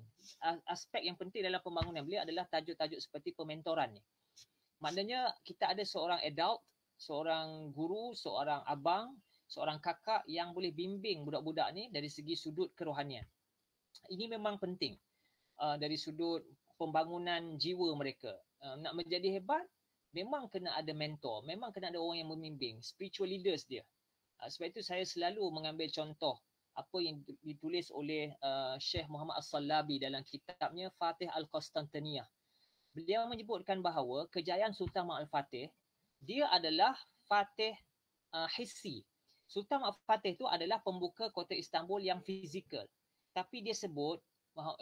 Aspek yang penting dalam pembangunan belia adalah tajuk-tajuk seperti pementoran ni. Maknanya kita ada seorang adult, seorang guru, seorang abang, seorang kakak yang boleh bimbing budak-budak ni dari segi sudut kerohanian. Ini memang penting dari sudut pembangunan jiwa mereka. Nak menjadi hebat, memang kena ada mentor, memang kena ada orang yang membimbing, spiritual leaders dia. Sebab itu saya selalu mengambil contoh apa yang ditulis oleh Syekh Muhammad As-Sallabi dalam kitabnya Fatih Al-Qastantaniyah. Beliau menyebutkan bahawa kejayaan Sultan Mahmud Al-Fatih, dia adalah Fatih hissi. Sultan Mahmud Al-Fatih itu adalah pembuka kota Istanbul yang fizikal. Tapi dia sebut,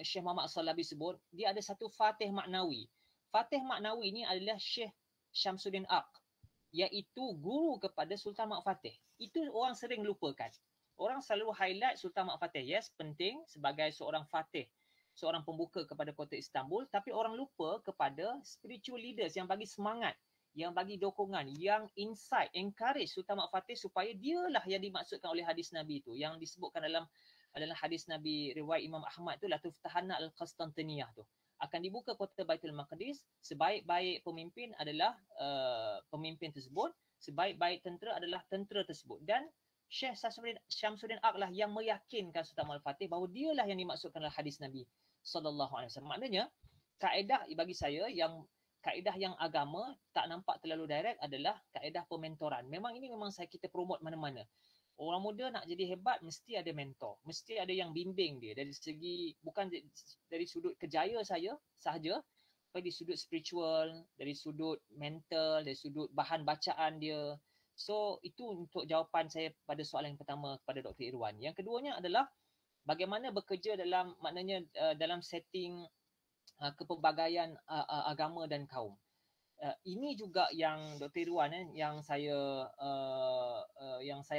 Syekh Muhammad As-Sallabi sebut, dia ada satu Fatih maknawi. Fatih maknawi ini adalah Syekh Syamsuddin Aq, iaitu guru kepada Sultan Mahmud Fatih. Itu orang sering lupakan. Orang selalu highlight Sultan Mahmud Fatih. Yes, penting sebagai seorang fatih, seorang pembuka kepada kota Istanbul, tapi orang lupa kepada spiritual leaders yang bagi semangat, yang bagi dokongan, yang insight, encourage Sultan Mahmud Fatih supaya dialah yang dimaksudkan oleh hadis Nabi itu, yang disebutkan dalam hadis Nabi riwayat Imam Ahmad tu, la tuftahanna al-Qastantaniyah tu. Akan dibuka kota Baitul Maqdis, sebaik-baik pemimpin adalah pemimpin tersebut, sebaik-baik tentera adalah tentera tersebut. Dan Syekh Syamsuddin Aq lah yang meyakinkan Sultan Mahmud Fatih bahawa dialah yang dimaksudkan dalam hadis Nabi SAW. Maknanya, kaedah bagi saya kaedah yang agama tak nampak terlalu direct adalah kaedah pementoran. Memang ini kita promote mana-mana. Orang muda nak jadi hebat mesti ada mentor, mesti ada yang bimbing dia dari segi, bukan dari sudut kejaya saya sahaja, tapi dari sudut spiritual, dari sudut mental, dari sudut bahan bacaan dia. So itu untuk jawapan saya pada soalan yang pertama kepada Dr. Irwan. Yang keduanya adalah bagaimana bekerja dalam setting kepelbagaian agama dan kaum. Ini juga yang Dr. Irwan yang saya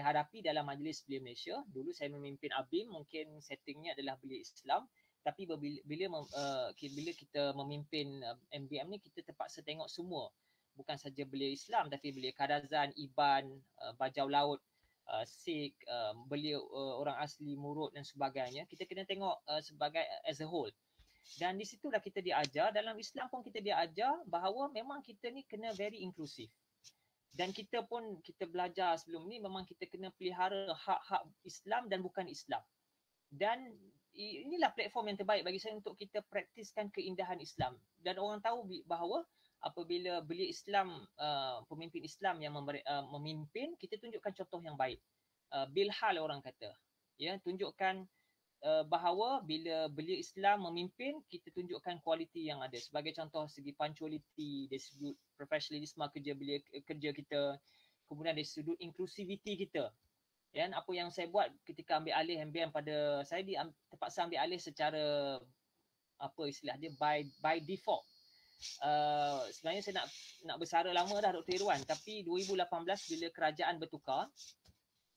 hadapi dalam Majlis Belia Malaysia. Dulu saya memimpin ABIM, mungkin settingnya adalah belia Islam, tapi bila kita memimpin MBM ni, kita terpaksa tengok semua, bukan saja belia Islam tapi belia Kadazan, Iban, Bajau Laut, Sikh, belia orang asli Murut dan sebagainya. Kita kena tengok sebagai as a whole. Dan di situlah kita diajar, dalam Islam pun kita diajar bahawa memang kita ni kena very inklusif. Dan kita belajar sebelum ni, memang kita kena pelihara hak-hak Islam dan bukan Islam. Dan inilah platform yang terbaik bagi saya untuk kita praktiskan keindahan Islam. Dan orang tahu bahawa apabila belia Islam, pemimpin Islam yang memimpin, kita tunjukkan contoh yang baik. Bilhal orang kata. Ya, tunjukkan bahawa bila belia Islam memimpin, kita tunjukkan kualiti yang ada. Sebagai contoh segi punctuality, dari sudut professionalisme kerja kita, kemudian dari sudut inklusiviti kita. Dan apa yang saya buat ketika ambil alih MBM saya terpaksa ambil alih secara apa istilah dia by default. Sebenarnya saya nak bersara lama dah Dr. Irwan, tapi 2018 bila kerajaan bertukar,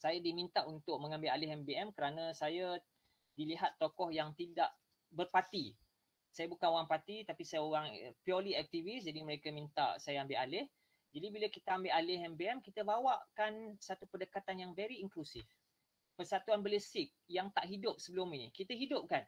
saya diminta untuk mengambil alih MBM kerana saya dilihat tokoh yang tidak berparti. Saya bukan orang parti tapi saya orang purely aktivis, jadi mereka minta saya ambil alih. Jadi bila kita ambil alih MBM, kita bawakan satu pendekatan yang very inklusif. Persatuan Belia Sikh yang tak hidup sebelum ini, kita hidupkan.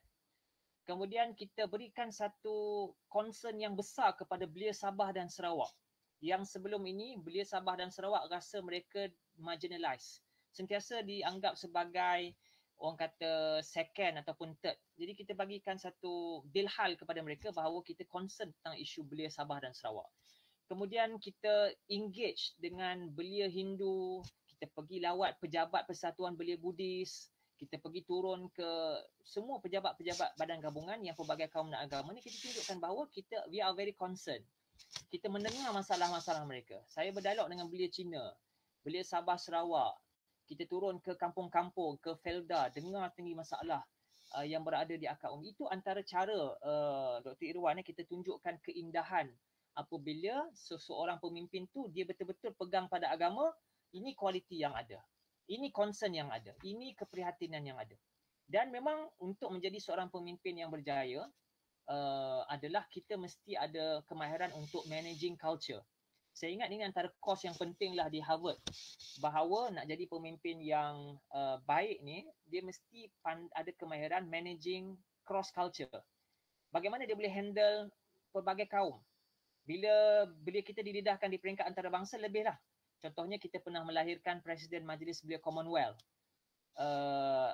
Kemudian kita berikan satu concern yang besar kepada Belia Sabah dan Sarawak. Yang sebelum ini, Belia Sabah dan Sarawak rasa mereka marginalized. Sentiasa dianggap sebagai orang kata second ataupun third. Jadi kita bagikan satu bilhal kepada mereka bahawa kita concern tentang isu Belia Sabah dan Sarawak. Kemudian kita engage dengan belia Hindu, kita pergi lawat pejabat Persatuan Belia Buddhis, kita pergi turun ke semua pejabat-pejabat badan gabungan yang pelbagai kaum dan agama ni, kita tunjukkan bahawa we are very concerned. Kita mendengar masalah-masalah mereka. Saya berdialog dengan belia Cina, belia Sabah Sarawak. Kita turun ke kampung-kampung, ke Felda, dengar tinggi masalah yang berada di akar umum. Itu antara cara Dr. Irwan kita tunjukkan keindahan apabila seseorang pemimpin tu dia betul-betul pegang pada agama. Ini kualiti yang ada, ini concern yang ada, ini keprihatinan yang ada. Dan memang untuk menjadi seorang pemimpin yang berjaya adalah kita mesti ada kemahiran untuk managing culture. Saya ingat ini antara course yang penting lah di Harvard, bahawa nak jadi pemimpin yang baik ni, dia mesti ada kemahiran managing cross culture. Bagaimana dia boleh handle pelbagai kaum. Bila kita didedahkan di peringkat antarabangsa, lebih lah. Contohnya kita pernah melahirkan Presiden Majlis Belia Commonwealth.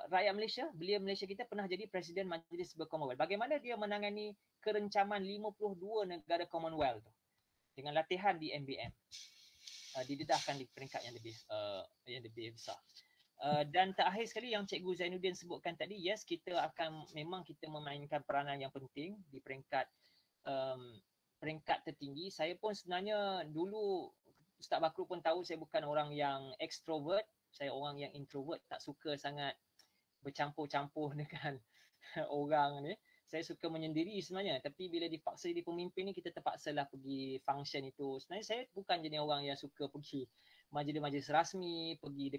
Rakyat Malaysia, belia Malaysia kita pernah jadi Presiden Majlis Belia Commonwealth. Bagaimana dia menangani kerencaman 52 negara Commonwealth tu dengan latihan di MBM. Didedahkan di peringkat yang lebih besar. Dan terakhir sekali yang Cikgu Zainuddin sebutkan tadi, yes, kita memainkan peranan yang penting di peringkat tertinggi. Saya pun sebenarnya dulu Ustaz Bakru pun tahu saya bukan orang yang extrovert, saya orang yang introvert, tak suka sangat bercampur-campur dengan orang ni. Saya suka menyendiri sebenarnya, tapi bila dipaksa jadi pemimpin ni, kita terpaksalah pergi function itu. Sebenarnya saya bukan jenis orang yang suka pergi majlis-majlis rasmi, pergi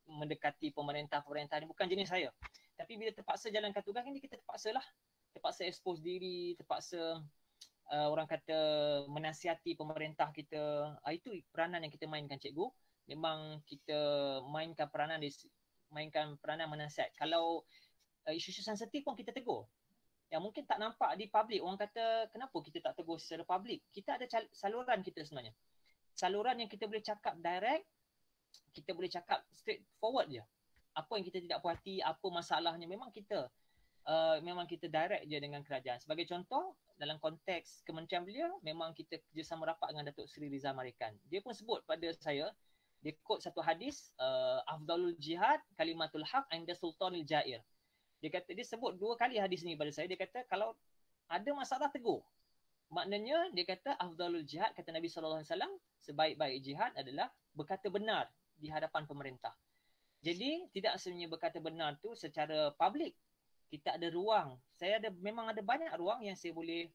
mendekati pemerintah ni, bukan jenis saya. Tapi bila terpaksa jalankan tugas ni, kita terpaksa expose diri, terpaksa orang kata menasihati pemerintah kita. Itu peranan yang kita mainkan, cikgu. Memang kita mainkan peranan menasihat. Kalau isu-isu sensitif pun kita tegur. Yang mungkin tak nampak di publik. Orang kata, kenapa kita tak tegur secara publik? Kita ada saluran kita sebenarnya. Saluran yang kita boleh cakap direct, kita boleh cakap straight forward je. Apa yang kita tidak puas hati, apa masalahnya, memang kita direct je dengan kerajaan. Sebagai contoh, dalam konteks Kementerian Belia, memang kita kerjasama rapat dengan Datuk Seri Rizal Marikan. Dia pun sebut pada saya, dia quote satu hadis, Afdalul Jihad, Kalimatul Haq, Inda Sultanil Jair. Dia sebut 2 kali hadis ni pada saya. Dia kata kalau ada masalah tegur. Maknanya dia kata Afdalul Jihad, kata Nabi SAW, sebaik-baik jihad adalah berkata benar di hadapan pemerintah. Jadi tidak sebenarnya berkata benar tu secara publik. Kita ada ruang. Memang ada banyak ruang yang saya boleh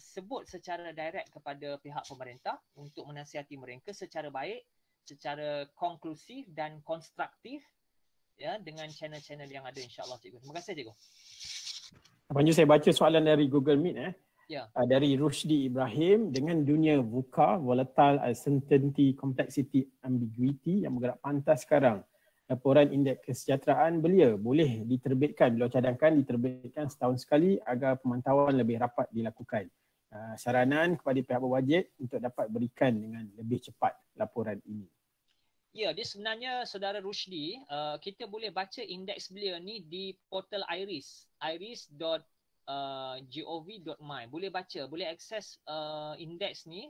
sebut secara direct kepada pihak pemerintah untuk menasihati mereka secara baik, secara konklusif dan konstruktif, ya, dengan channel-channel yang ada, insya-Allah, cikgu. Terima kasih, cikgu. Panju, saya baca soalan dari Google Meet Ya. Dari Rushdi Ibrahim. Dengan dunia VUCA, volatile uncertainty, complexity, ambiguity yang bergerak pantas sekarang, laporan indeks kesejahteraan belia boleh diterbitkan, beliau cadangkan diterbitkan setahun sekali agar pemantauan lebih rapat dilakukan. Saranan kepada pihak berwajib untuk dapat berikan dengan lebih cepat laporan ini. Ya, dia sebenarnya saudara Rushdi, kita boleh baca indeks belia ni di portal IRIS, iris.gov.my. Boleh baca, boleh akses indeks ni,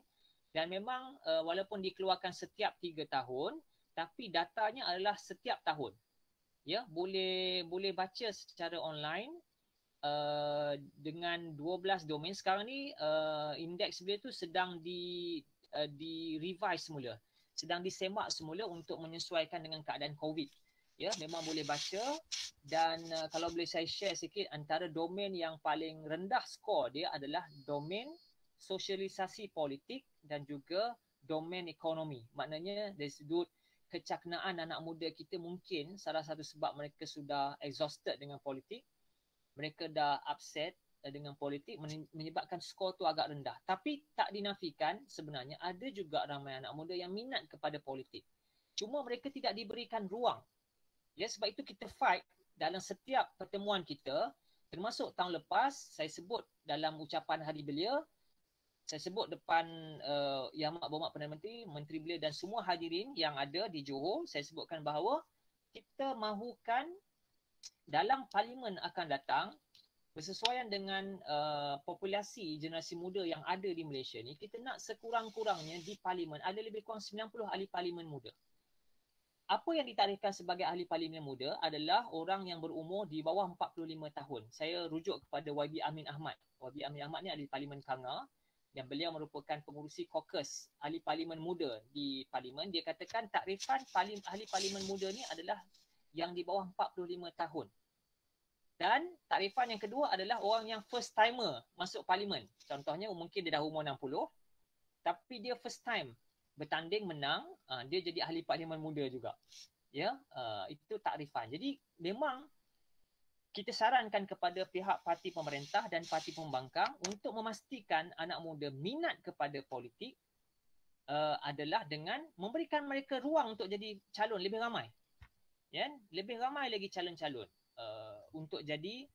dan memang walaupun dikeluarkan setiap 3 tahun, tapi datanya adalah setiap tahun. Ya, boleh baca secara online dengan 12 domain. Sekarang ni indeks belia tu sedang di revise semula. sedang disemak semula untuk menyesuaikan dengan keadaan COVID. Ya, memang boleh baca dan kalau boleh saya share sikit, antara domain yang paling rendah skor dia adalah domain sosialisasi politik dan juga domain ekonomi. Maknanya dari sudut kecaknaan anak muda kita, mungkin salah satu sebab mereka sudah exhausted dengan politik, mereka dah upset dengan politik menyebabkan skor tu agak rendah. Tapi tak dinafikan sebenarnya ada juga ramai anak muda yang minat kepada politik. Cuma mereka tidak diberikan ruang. Ya, sebab itu kita fight dalam setiap pertemuan kita, termasuk tahun lepas saya sebut dalam ucapan Hari Belia, saya sebut depan Yang Amat Berhormat Perdana Menteri, Menteri Belia dan semua hadirin yang ada di Johor, saya sebutkan bahawa kita mahukan dalam parlimen akan datang, bersesuaian dengan populasi generasi muda yang ada di Malaysia ni, kita nak sekurang-kurangnya di parlimen ada lebih kurang 90 ahli parlimen muda. Apa yang ditarikkan sebagai ahli parlimen muda adalah orang yang berumur di bawah 45 tahun. Saya rujuk kepada YB Amin Ahmad. YB Amin Ahmad ni ahli parlimen Kanga dan beliau merupakan pengurusi caucus ahli parlimen muda di parlimen. Dia katakan takrifan ahli parlimen muda ni adalah yang di bawah 45 tahun. Dan takrifan yang kedua adalah orang yang first timer masuk parlimen. Contohnya mungkin dia dah umur 60 tapi dia first time bertanding menang, dia jadi ahli parlimen muda juga. Ya, itu takrifan. Jadi memang kita sarankan kepada pihak parti pemerintah dan parti pembangkang untuk memastikan anak muda minat kepada politik adalah dengan memberikan mereka ruang untuk jadi calon lebih ramai. Ya, lebih ramai lagi calon-calon. Untuk jadi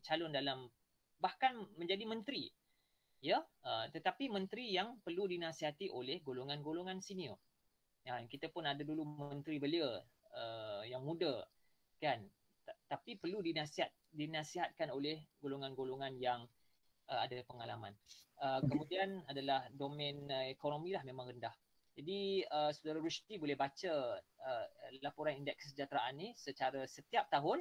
calon dalam, bahkan menjadi menteri, ya, tetapi menteri yang perlu dinasihati oleh golongan-golongan senior. Kita pun ada dulu menteri belia yang muda, kan, tapi perlu dinasihatkan oleh golongan-golongan yang ada pengalaman. Kemudian adalah domain ekonomi lah memang rendah. Jadi saudara Rushdi boleh baca laporan indeks kesejahteraan ni secara setiap tahun.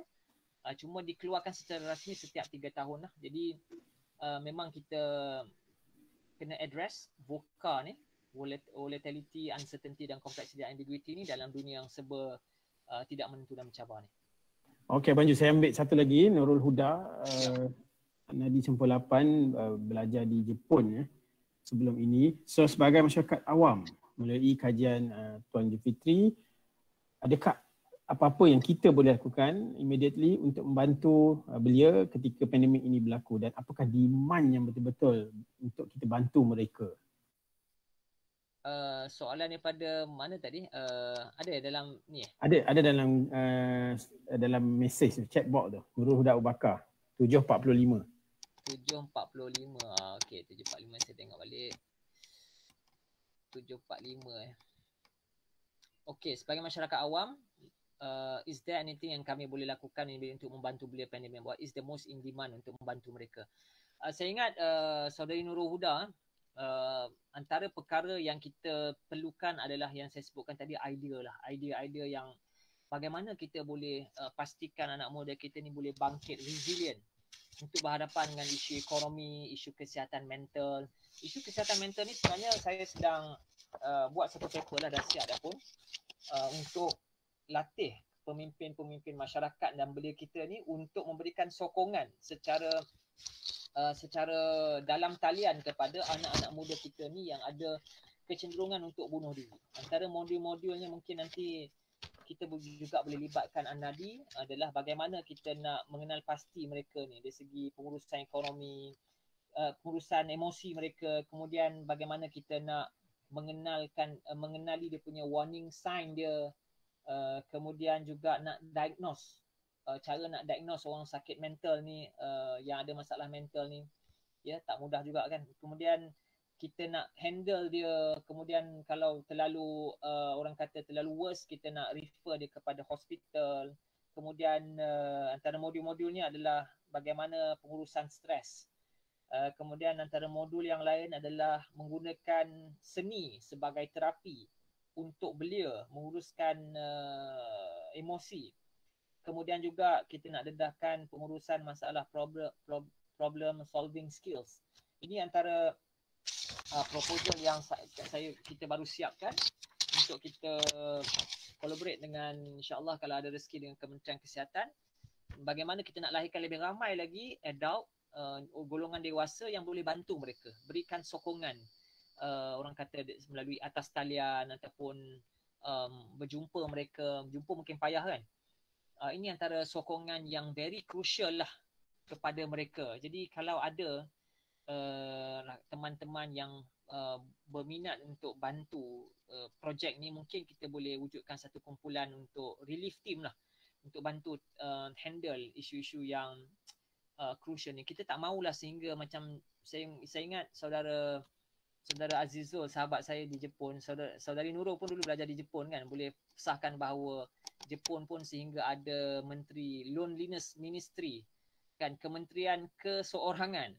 Cuma dikeluarkan secara rasmi setiap 3 tahun lah. Jadi memang kita kena address VUCA ni, volatility, uncertainty dan complexity dan ambiguity ni dalam dunia yang serba tidak menentu dan mencabar ni. Okey Banju, saya ambil satu lagi, Nurul Huda, Nadi Sempur 8, belajar di Jepun sebelum ini. So sebagai masyarakat awam, melalui kajian Tuan Fitri, adakah apa-apa yang kita boleh lakukan immediately untuk membantu belia ketika pandemik ini berlaku, dan apakah demand yang betul-betul untuk kita bantu mereka? Soalan daripada mana tadi? Ada dalam ni? Ada dalam mesej chatbot tu, Nurul Huda Abu Bakar 7.45. 7.45. Okey, 7.45 saya tengok balik. 7.45 Okey, sebagai masyarakat awam, is there anything yang kami boleh lakukan untuk membantu belia pandemik? What is the most in demand untuk membantu mereka? Saya ingat saudari Nurul Huda, antara perkara yang kita perlukan adalah yang saya sebutkan tadi, idea lah. Idea yang bagaimana kita boleh pastikan anak muda kita ni boleh bangkit resilient untuk berhadapan dengan isu ekonomi, isu kesihatan mental. Isu kesihatan mental ni sebenarnya saya sedang buat satu paper lah, dah siap dah pun, untuk latih pemimpin-pemimpin masyarakat dan belia kita ni untuk memberikan sokongan secara dalam talian kepada anak-anak muda kita ni yang ada kecenderungan untuk bunuh diri. Antara modul-modulnya mungkin nanti kita juga boleh libatkan Anadi adalah bagaimana kita nak mengenal pasti mereka ni dari segi pengurusan ekonomi, pengurusan emosi mereka, kemudian bagaimana kita nak mengenali dia punya warning sign dia, kemudian juga nak diagnose, cara nak diagnose orang sakit mental ni, yang ada masalah mental ni, ya, tak mudah juga kan. Kemudian kita nak handle dia, kemudian kalau terlalu orang kata terlalu worse, kita nak refer dia kepada hospital. Kemudian antara modul-modulnya adalah bagaimana pengurusan stres. Kemudian antara modul yang lain adalah menggunakan seni sebagai terapi untuk belia menguruskan emosi. Kemudian juga kita nak dedahkan pengurusan masalah problem solving skills. Ini antara proposal yang kita baru siapkan untuk kita collaborate dengan, insyaAllah kalau ada rezeki dengan Kementerian Kesihatan, bagaimana kita nak lahirkan lebih ramai lagi adult, golongan dewasa yang boleh bantu mereka, berikan sokongan, orang kata melalui atas talian ataupun berjumpa mereka, berjumpa mungkin payah kan. Ini antara sokongan yang very crucial lah kepada mereka. Jadi kalau ada teman-teman yang berminat untuk bantu projek ni, mungkin kita boleh wujudkan satu kumpulan untuk relief team lah, untuk bantu handle isu-isu yang crucial ni. Kita tak maulah sehingga macam saya ingat saudara Azizul, sahabat saya di Jepun, saudari Nurul pun dulu belajar di Jepun kan, boleh sahkan bahawa Jepun pun sehingga ada menteri loneliness ministry kan, kementerian keseorangan.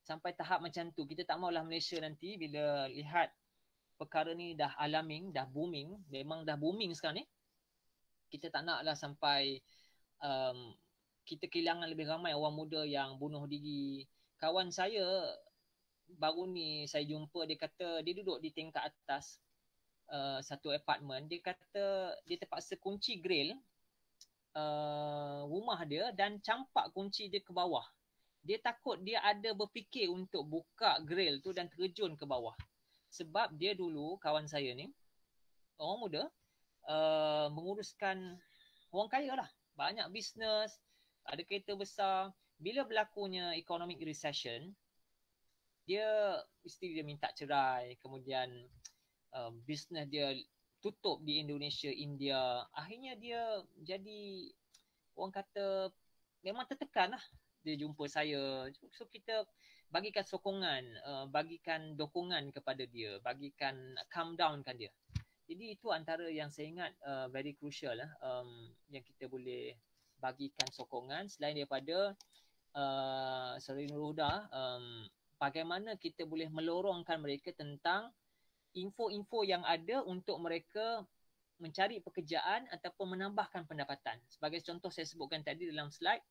Sampai tahap macam tu. Kita tak maulah Malaysia nanti bila lihat perkara ni dah alarming, dah booming, memang dah booming sekarang ni. Kita tak naklah sampai kita kehilangan lebih ramai orang muda yang bunuh diri. Kawan saya baru ni saya jumpa, dia kata dia duduk di tingkat atas satu apartmen. Dia kata dia terpaksa kunci grill rumah dia dan campak kunci dia ke bawah. Dia takut dia ada berfikir untuk buka grill tu dan terjun ke bawah. Sebab dia dulu, kawan saya ni, orang muda, menguruskan orang kaya lah. Banyak bisnes, ada kereta besar. Bila berlakunya economic recession, isteri dia minta cerai. Kemudian bisnes dia tutup di Indonesia, India. Akhirnya dia jadi, orang kata, memang tertekan lah. Dia jumpa saya. So kita bagikan sokongan, bagikan dukungan kepada dia, bagikan calm down kan dia. Jadi itu antara yang saya ingat very crucial lah, yang kita boleh bagikan sokongan. Selain daripada Saudari Nurul Huda, bagaimana kita boleh melorongkan mereka tentang info-info yang ada untuk mereka mencari pekerjaan ataupun menambahkan pendapatan. Sebagai contoh saya sebutkan tadi dalam slide,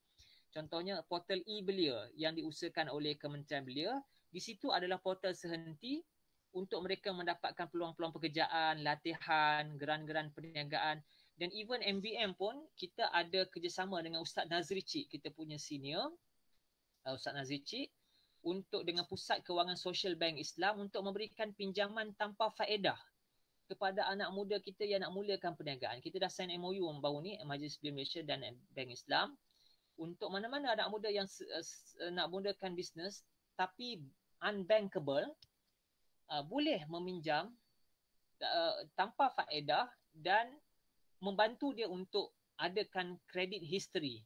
contohnya portal e-Belia yang diusahakan oleh Kementerian Belia. Di situ adalah portal sehenti untuk mereka mendapatkan peluang-peluang pekerjaan, latihan, geran-geran perniagaan. Dan even MBM pun kita ada kerjasama dengan Ustaz Nazri Cik, kita punya senior, Ustaz Nazri Cik, untuk dengan Pusat Kewangan Sosial Bank Islam untuk memberikan pinjaman tanpa faedah kepada anak muda kita yang nak mulakan perniagaan. Kita dah sign MOU baru ni, Majlis Belia Malaysia dan Bank Islam, untuk mana-mana anak muda yang nak mulakan bisnes tapi unbankable, boleh meminjam tanpa faedah dan membantu dia untuk adakan credit history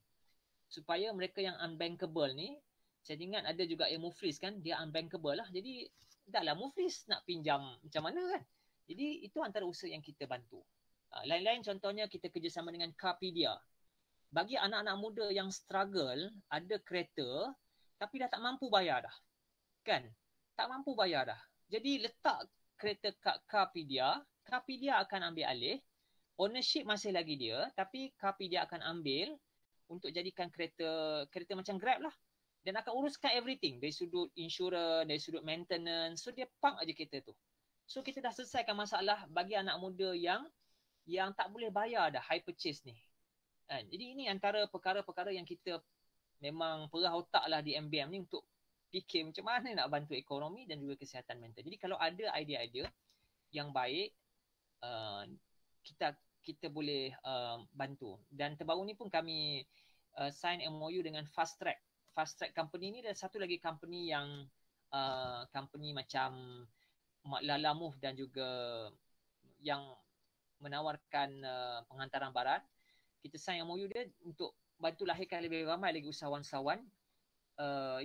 supaya mereka yang unbankable ni, saya ingat ada juga yang muflis kan, dia unbankable lah. Jadi taklah muflis nak pinjam macam mana kan. Jadi itu antara usaha yang kita bantu. Lain-lain contohnya kita kerjasama dengan Carpedia. Bagi anak-anak muda yang struggle, ada kereta tapi dah tak mampu bayar dah. Kan? Tak mampu bayar dah. Jadi letak kereta kat Carpedia, Carpedia akan ambil alih. Ownership masih lagi dia, tapi Carpedia akan ambil untuk jadikan kereta macam Grab lah. Dan akan uruskan everything. Dari sudut insurans, dari sudut maintenance. So dia park aja kereta tu. So kita dah selesaikan masalah bagi anak muda yang tak boleh bayar dah high purchase ni. Jadi ini antara perkara-perkara yang kita memang perah otak lah di MBM ni untuk fikir macam mana nak bantu ekonomi dan juga kesihatan mental. Jadi kalau ada idea-idea yang baik, kita boleh bantu. Dan terbaru ni pun kami sign MOU dengan Fast Track. Fast Track company ni ada satu lagi company yang company macam Lala Move dan juga yang menawarkan penghantaran barang. Kita sign MOU dia untuk bantu lahirkan lebih ramai lagi usahawan-usahawan.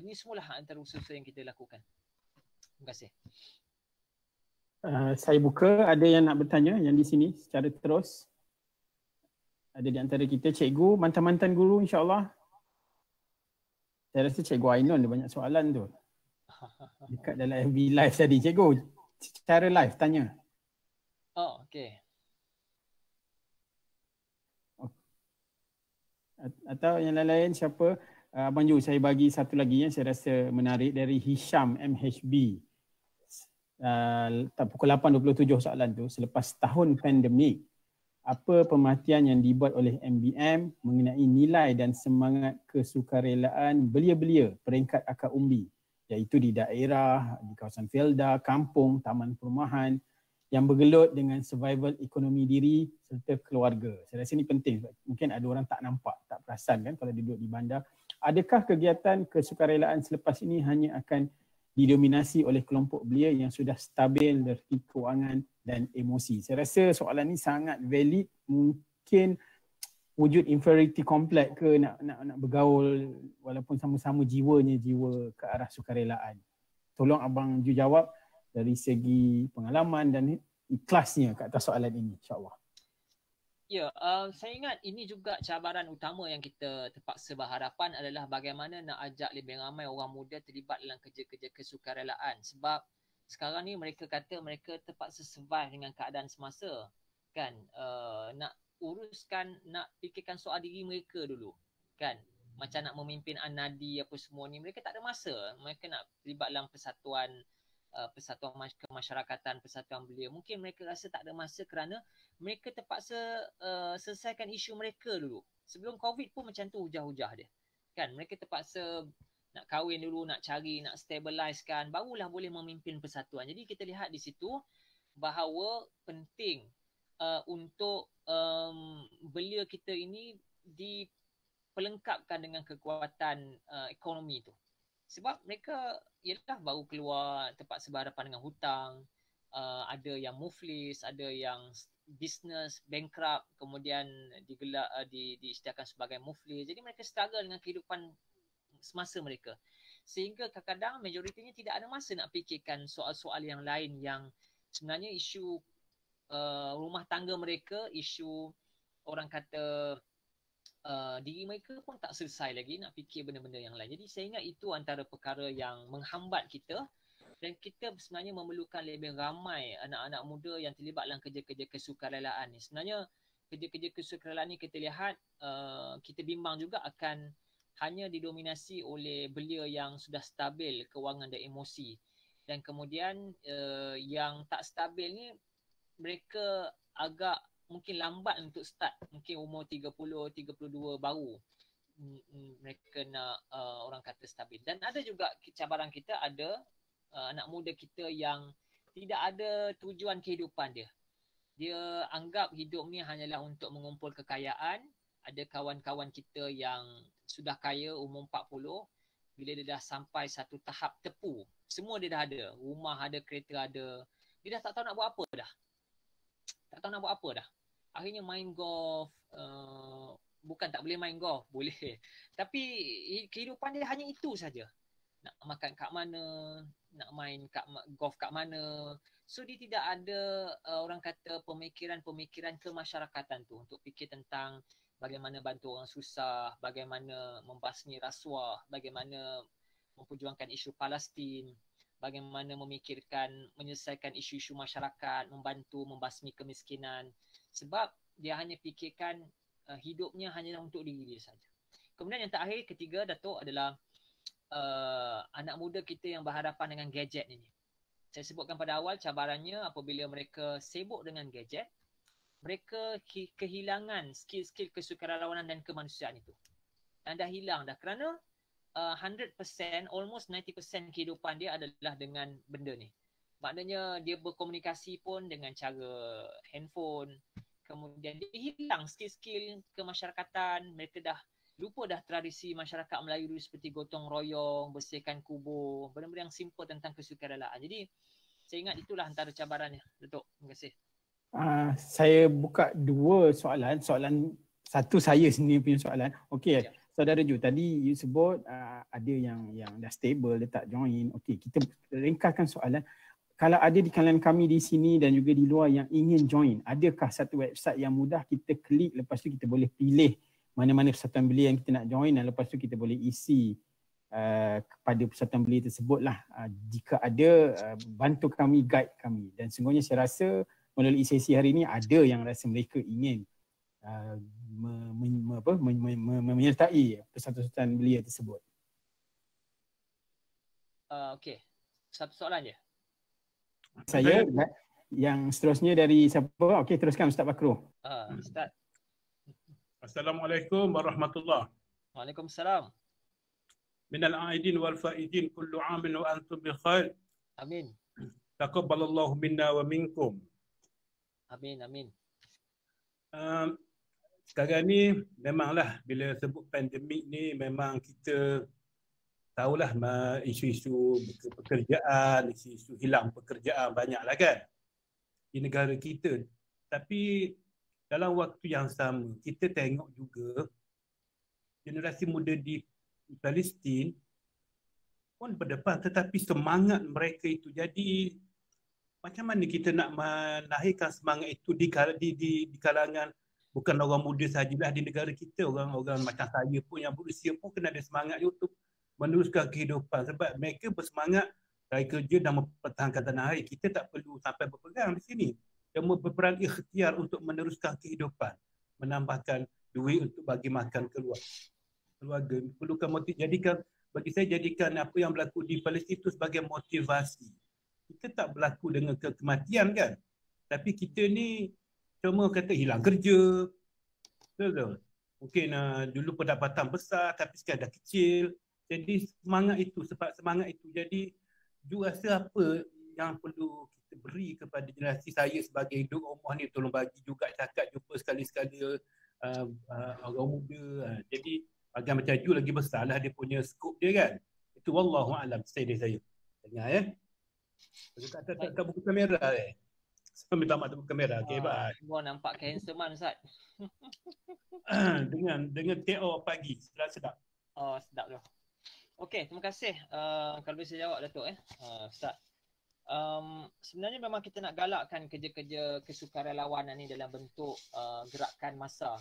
Ini semualah antara usaha yang kita lakukan. Terima kasih. Saya buka, ada yang nak bertanya yang di sini secara terus. Ada di antara kita cikgu, mantan-mantan guru insya-Allah. Saya rasa Cikgu Ainon ada banyak soalan tu. Dekat dalam FB Live tadi. Cikgu, secara live tanya. Oh, okey. Atau yang lain-lain siapa? Abang Ju, saya bagi satu lagi yang saya rasa menarik dari Hisham MHB. pukul 8.27 soalan tu, selepas tahun pandemik, apa pemerhatian yang dibuat oleh MBM mengenai nilai dan semangat kesukarelaan belia-belia peringkat akar umbi, iaitu di daerah, di kawasan Felda, kampung, taman perumahan yang bergelut dengan survival ekonomi diri serta keluarga. Saya rasa ini penting sebab mungkin ada orang tak nampak, tak perasan kan kalau duduk di bandar. Adakah kegiatan kesukarelaan selepas ini hanya akan didominasi oleh kelompok belia yang sudah stabil dari kewangan dan emosi? Saya rasa soalan ini sangat valid. Mungkin wujud inferiority complex ke nak bergaul walaupun sama-sama jiwanya jiwa ke arah sukarelaan. Tolong Abang Ju jawab dari segi pengalaman dan ikhlasnya ke atas soalan ini, insya-Allah. Ya, saya ingat ini juga cabaran utama yang kita terpaksa berhadapan adalah bagaimana nak ajak lebih ramai orang muda terlibat dalam kerja-kerja kesukarelaan. Sebab sekarang ni mereka kata mereka terpaksa survive dengan keadaan semasa. Kan, nak uruskan, nak fikirkan soal diri mereka dulu. Kan, macam nak memimpin Anadi apa semua ni, mereka tak ada masa. Mereka nak terlibat dalam persatuan kemasyarakatan, persatuan belia. Mungkin mereka rasa tak ada masa kerana mereka terpaksa selesaikan isu mereka dulu. Sebelum COVID pun macam tu hujah-hujah dia. Kan, mereka terpaksa nak kahwin dulu, nak cari, nak stabilizekan, barulah boleh memimpin persatuan. Jadi kita lihat di situ bahawa penting untuk belia kita ini dipelengkapkan dengan kekuatan ekonomi tu. Sebab mereka ialah baru keluar, terpaksa berhadapan dengan hutang, ada yang muflis, ada yang bisnes bankrupt, kemudian disediakan sebagai muflis. Jadi mereka struggle dengan kehidupan semasa mereka. Sehingga kadang-kadang majoritinya tidak ada masa nak fikirkan soal-soal yang lain yang sebenarnya isu rumah tangga mereka, isu orang kata diri mereka pun tak selesai lagi nak fikir benda-benda yang lain. Jadi saya ingat itu antara perkara yang menghambat kita, dan kita sebenarnya memerlukan lebih ramai anak-anak muda yang terlibat dalam kerja-kerja kesukarelaan ni. Sebenarnya kerja-kerja kesukarelaan ni kita lihat, kita bimbang juga akan hanya didominasi oleh belia yang sudah stabil kewangan dan emosi. Dan kemudian yang tak stabil ni mereka agak mungkin lambat untuk start, mungkin umur 30, 32 baru mereka nak orang kata stabil. Dan ada juga cabaran kita, ada anak muda kita yang tidak ada tujuan kehidupan dia. Dia anggap hidup ni hanyalah untuk mengumpul kekayaan. Ada kawan-kawan kita yang sudah kaya umur 40, bila dia dah sampai satu tahap tepu, semua dia dah ada, rumah ada, kereta ada, dia dah tak tahu nak buat apa dah. Tak tahu nak buat apa dah. Akhirnya main golf, bukan tak boleh main golf, boleh. Tapi kehidupan dia hanya itu saja. Nak makan kat mana, nak main golf kat mana. So dia tidak ada orang kata pemikiran-pemikiran kemasyarakatan tu untuk fikir tentang bagaimana bantu orang susah, bagaimana membasmi rasuah, bagaimana memperjuangkan isu Palestin, bagaimana memikirkan, menyelesaikan isu-isu masyarakat, membantu membasmi kemiskinan. Sebab dia hanya fikirkan hidupnya hanya untuk diri dia saja. Kemudian yang terakhir, ketiga, Datuk, adalah anak muda kita yang berhadapan dengan gadget ini. Saya sebutkan pada awal cabarannya apabila mereka sibuk dengan gadget, mereka kehilangan skill-skill kesukarelawanan dan kemanusiaan itu. Dan dah hilang dah kerana 100%, almost 90% kehidupan dia adalah dengan benda ni. Maknanya dia berkomunikasi pun dengan cara handphone. Kemudian dia hilang skill-skill kemasyarakatan. Mereka dah lupa dah tradisi masyarakat Melayu dulu seperti gotong royong, bersihkan kubur, benda-benda yang simple tentang kesukarelaan. Jadi saya ingat itulah antara cabarannya. Datuk, terima kasih. Saya buka dua soalan. Soalan satu saya sendiri punya soalan. Okey. Ya. Saudara Ju, tadi you sebut ada yang dah stable, dia tak join. Okey, kita ringkaskan soalan. Kalau ada di kalangan kami di sini dan juga di luar yang ingin join, adakah satu website yang mudah kita klik, lepas tu kita boleh pilih mana-mana persatuan belia yang kita nak join, dan lepas tu kita boleh isi kepada persatuan belia tersebut lah. Jika ada, bantu kami, guide kami. Dan sungguhnya saya rasa melalui sesi hari ini ada yang rasa mereka ingin menyertai persatuan belia tersebut. Okey, satu soalan je. Saya yang seterusnya dari siapa? Okey, teruskan Ustaz Bakro. Ustaz. Assalamualaikum warahmatullahi. Waalaikumsalam. Minal aidin wal faidin kullu amin wa antum bi khair. Amin. Taqabbalallahu minna wa minkum. Amin, amin. Sekarang ni memanglah bila sebut pandemik ni memang kita tahulah isu-isu pekerjaan, isu-isu hilang pekerjaan banyaklah kan di negara kita. Tapi dalam waktu yang sama kita tengok juga generasi muda di Palestin pun berdepan, tetapi semangat mereka itu. Jadi macam mana kita nak melahirkan semangat itu di kalangan bukan orang muda sajalah di negara kita, orang-orang macam saya pun yang berusia pun kena ada semangat untuk meneruskan kehidupan, sebab mereka bersemangat dari kerja dan mempertahankan tanah air. Kita tak perlu sampai berpegang di sini. Dia berperan ikhtiar untuk meneruskan kehidupan, menambahkan duit untuk bagi makan keluarga. Perlukan motiv. Bagi saya jadikan apa yang berlaku di Palestin itu sebagai motivasi. Kita tak berlaku dengan kematian kan, tapi kita ni cuma kata hilang kerja, betul. Mungkin dulu pendapatan besar tapi sekarang dah kecil. Jadi sebab semangat itu jadi juga rasa apa yang perlu kita beri kepada generasi saya sebagai induk rumah ni, tolong bagi juga cakap jumpa sekali-sekala orang muda. Jadi agak macam Ju lagi besar lah dia punya skop dia kan. Itu wallahu alam saya. Dengar ya. Tak buku kamera Saya minta maaf buku kamera. Okey, bye. Semua nampak handsome Ustaz. dengan TO pagi. Sedap. Oh, sedap tu. Okey, terima kasih. Kalau boleh saya jawab Datuk Ustaz. Sebenarnya memang kita nak galakkan kerja-kerja kesukarelawanan ni dalam bentuk gerakan massa.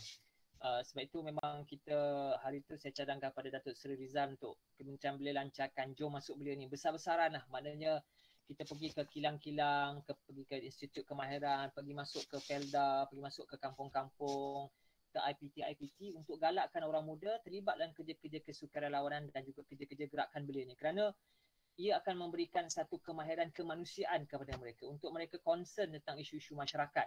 Sebab itu memang kita hari tu saya cadangkan pada Datuk Seri Rizal untuk kemudian beliau lancarkan Jom Masuk Belia ni besar-besaran lah. Maknanya kita pergi ke kilang-kilang, pergi ke Institut Kemahiran, pergi masuk ke Felda, pergi masuk ke kampung-kampung, ke IPT untuk galakkan orang muda terlibat dalam kerja-kerja kesukarelawanan dan juga kerja-kerja gerakan belia ni. Kerana ia akan memberikan satu kemahiran kemanusiaan kepada mereka untuk mereka concern tentang isu-isu masyarakat.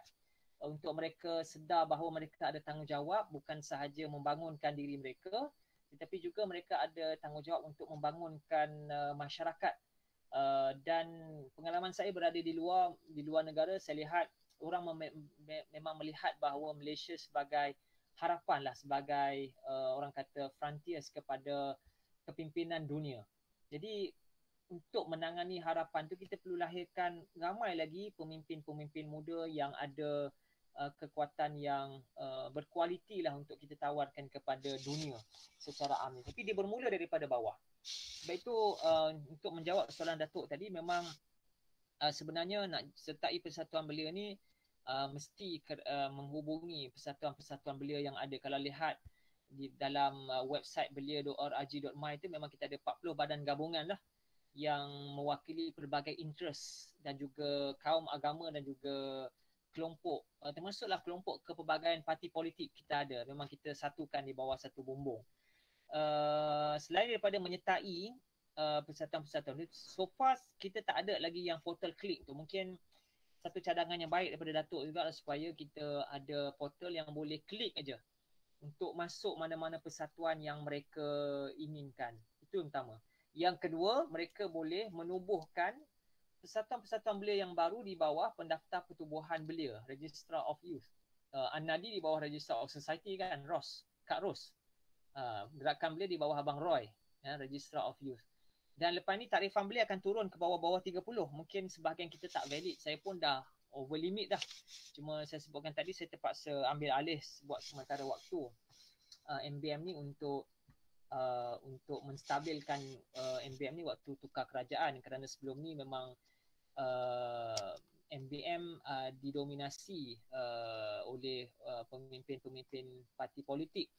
Untuk mereka sedar bahawa mereka ada tanggungjawab bukan sahaja membangunkan diri mereka, tetapi juga mereka ada tanggungjawab untuk membangunkan masyarakat. Dan pengalaman saya berada di luar negara, saya lihat orang memang melihat bahawa Malaysia sebagai harapan lah, sebagai orang kata frontiers kepada kepimpinan dunia. Jadi untuk menangani harapan tu kita perlu lahirkan ramai lagi pemimpin-pemimpin muda yang ada kekuatan yang berkualiti lah untuk kita tawarkan kepada dunia secara amin. Tapi dia bermula daripada bawah. Sebab itu untuk menjawab soalan Datuk tadi, memang sebenarnya nak sertai persatuan belia ni mesti menghubungi persatuan-persatuan belia yang ada. Kalau lihat di dalam website belia.org.my tu memang kita ada 40 badan gabungan lah yang mewakili pelbagai interest dan juga kaum agama dan juga kelompok, termasuklah kelompok kepelbagaian parti politik kita ada. Memang kita satukan di bawah satu bumbung. Selain daripada menyertai persatuan-persatuan, so far kita tak ada lagi yang portal klik tu. Mungkin satu cadangan yang baik daripada Datuk juga supaya kita ada portal yang boleh klik aja untuk masuk mana-mana persatuan yang mereka inginkan. Itu yang pertama. Yang kedua, mereka boleh menubuhkan persatuan-persatuan belia yang baru di bawah pendaftar pertubuhan belia, Registrar of Youth. An-Nadi di bawah Registrar of Society kan, Kak Ros. Gerakan belia di bawah Abang Roy, Registrar of Youth. Dan lepas ni takrifan belia akan turun ke bawah-bawah 30. Mungkin sebahagian kita tak valid. Saya pun dah over limit dah. Cuma saya sebutkan tadi, saya terpaksa ambil alih buat sementara waktu MBM ni untuk menstabilkan MBM ni waktu tukar kerajaan. Kerana sebelum ni memang MBM didominasi oleh pemimpin-pemimpin parti politik,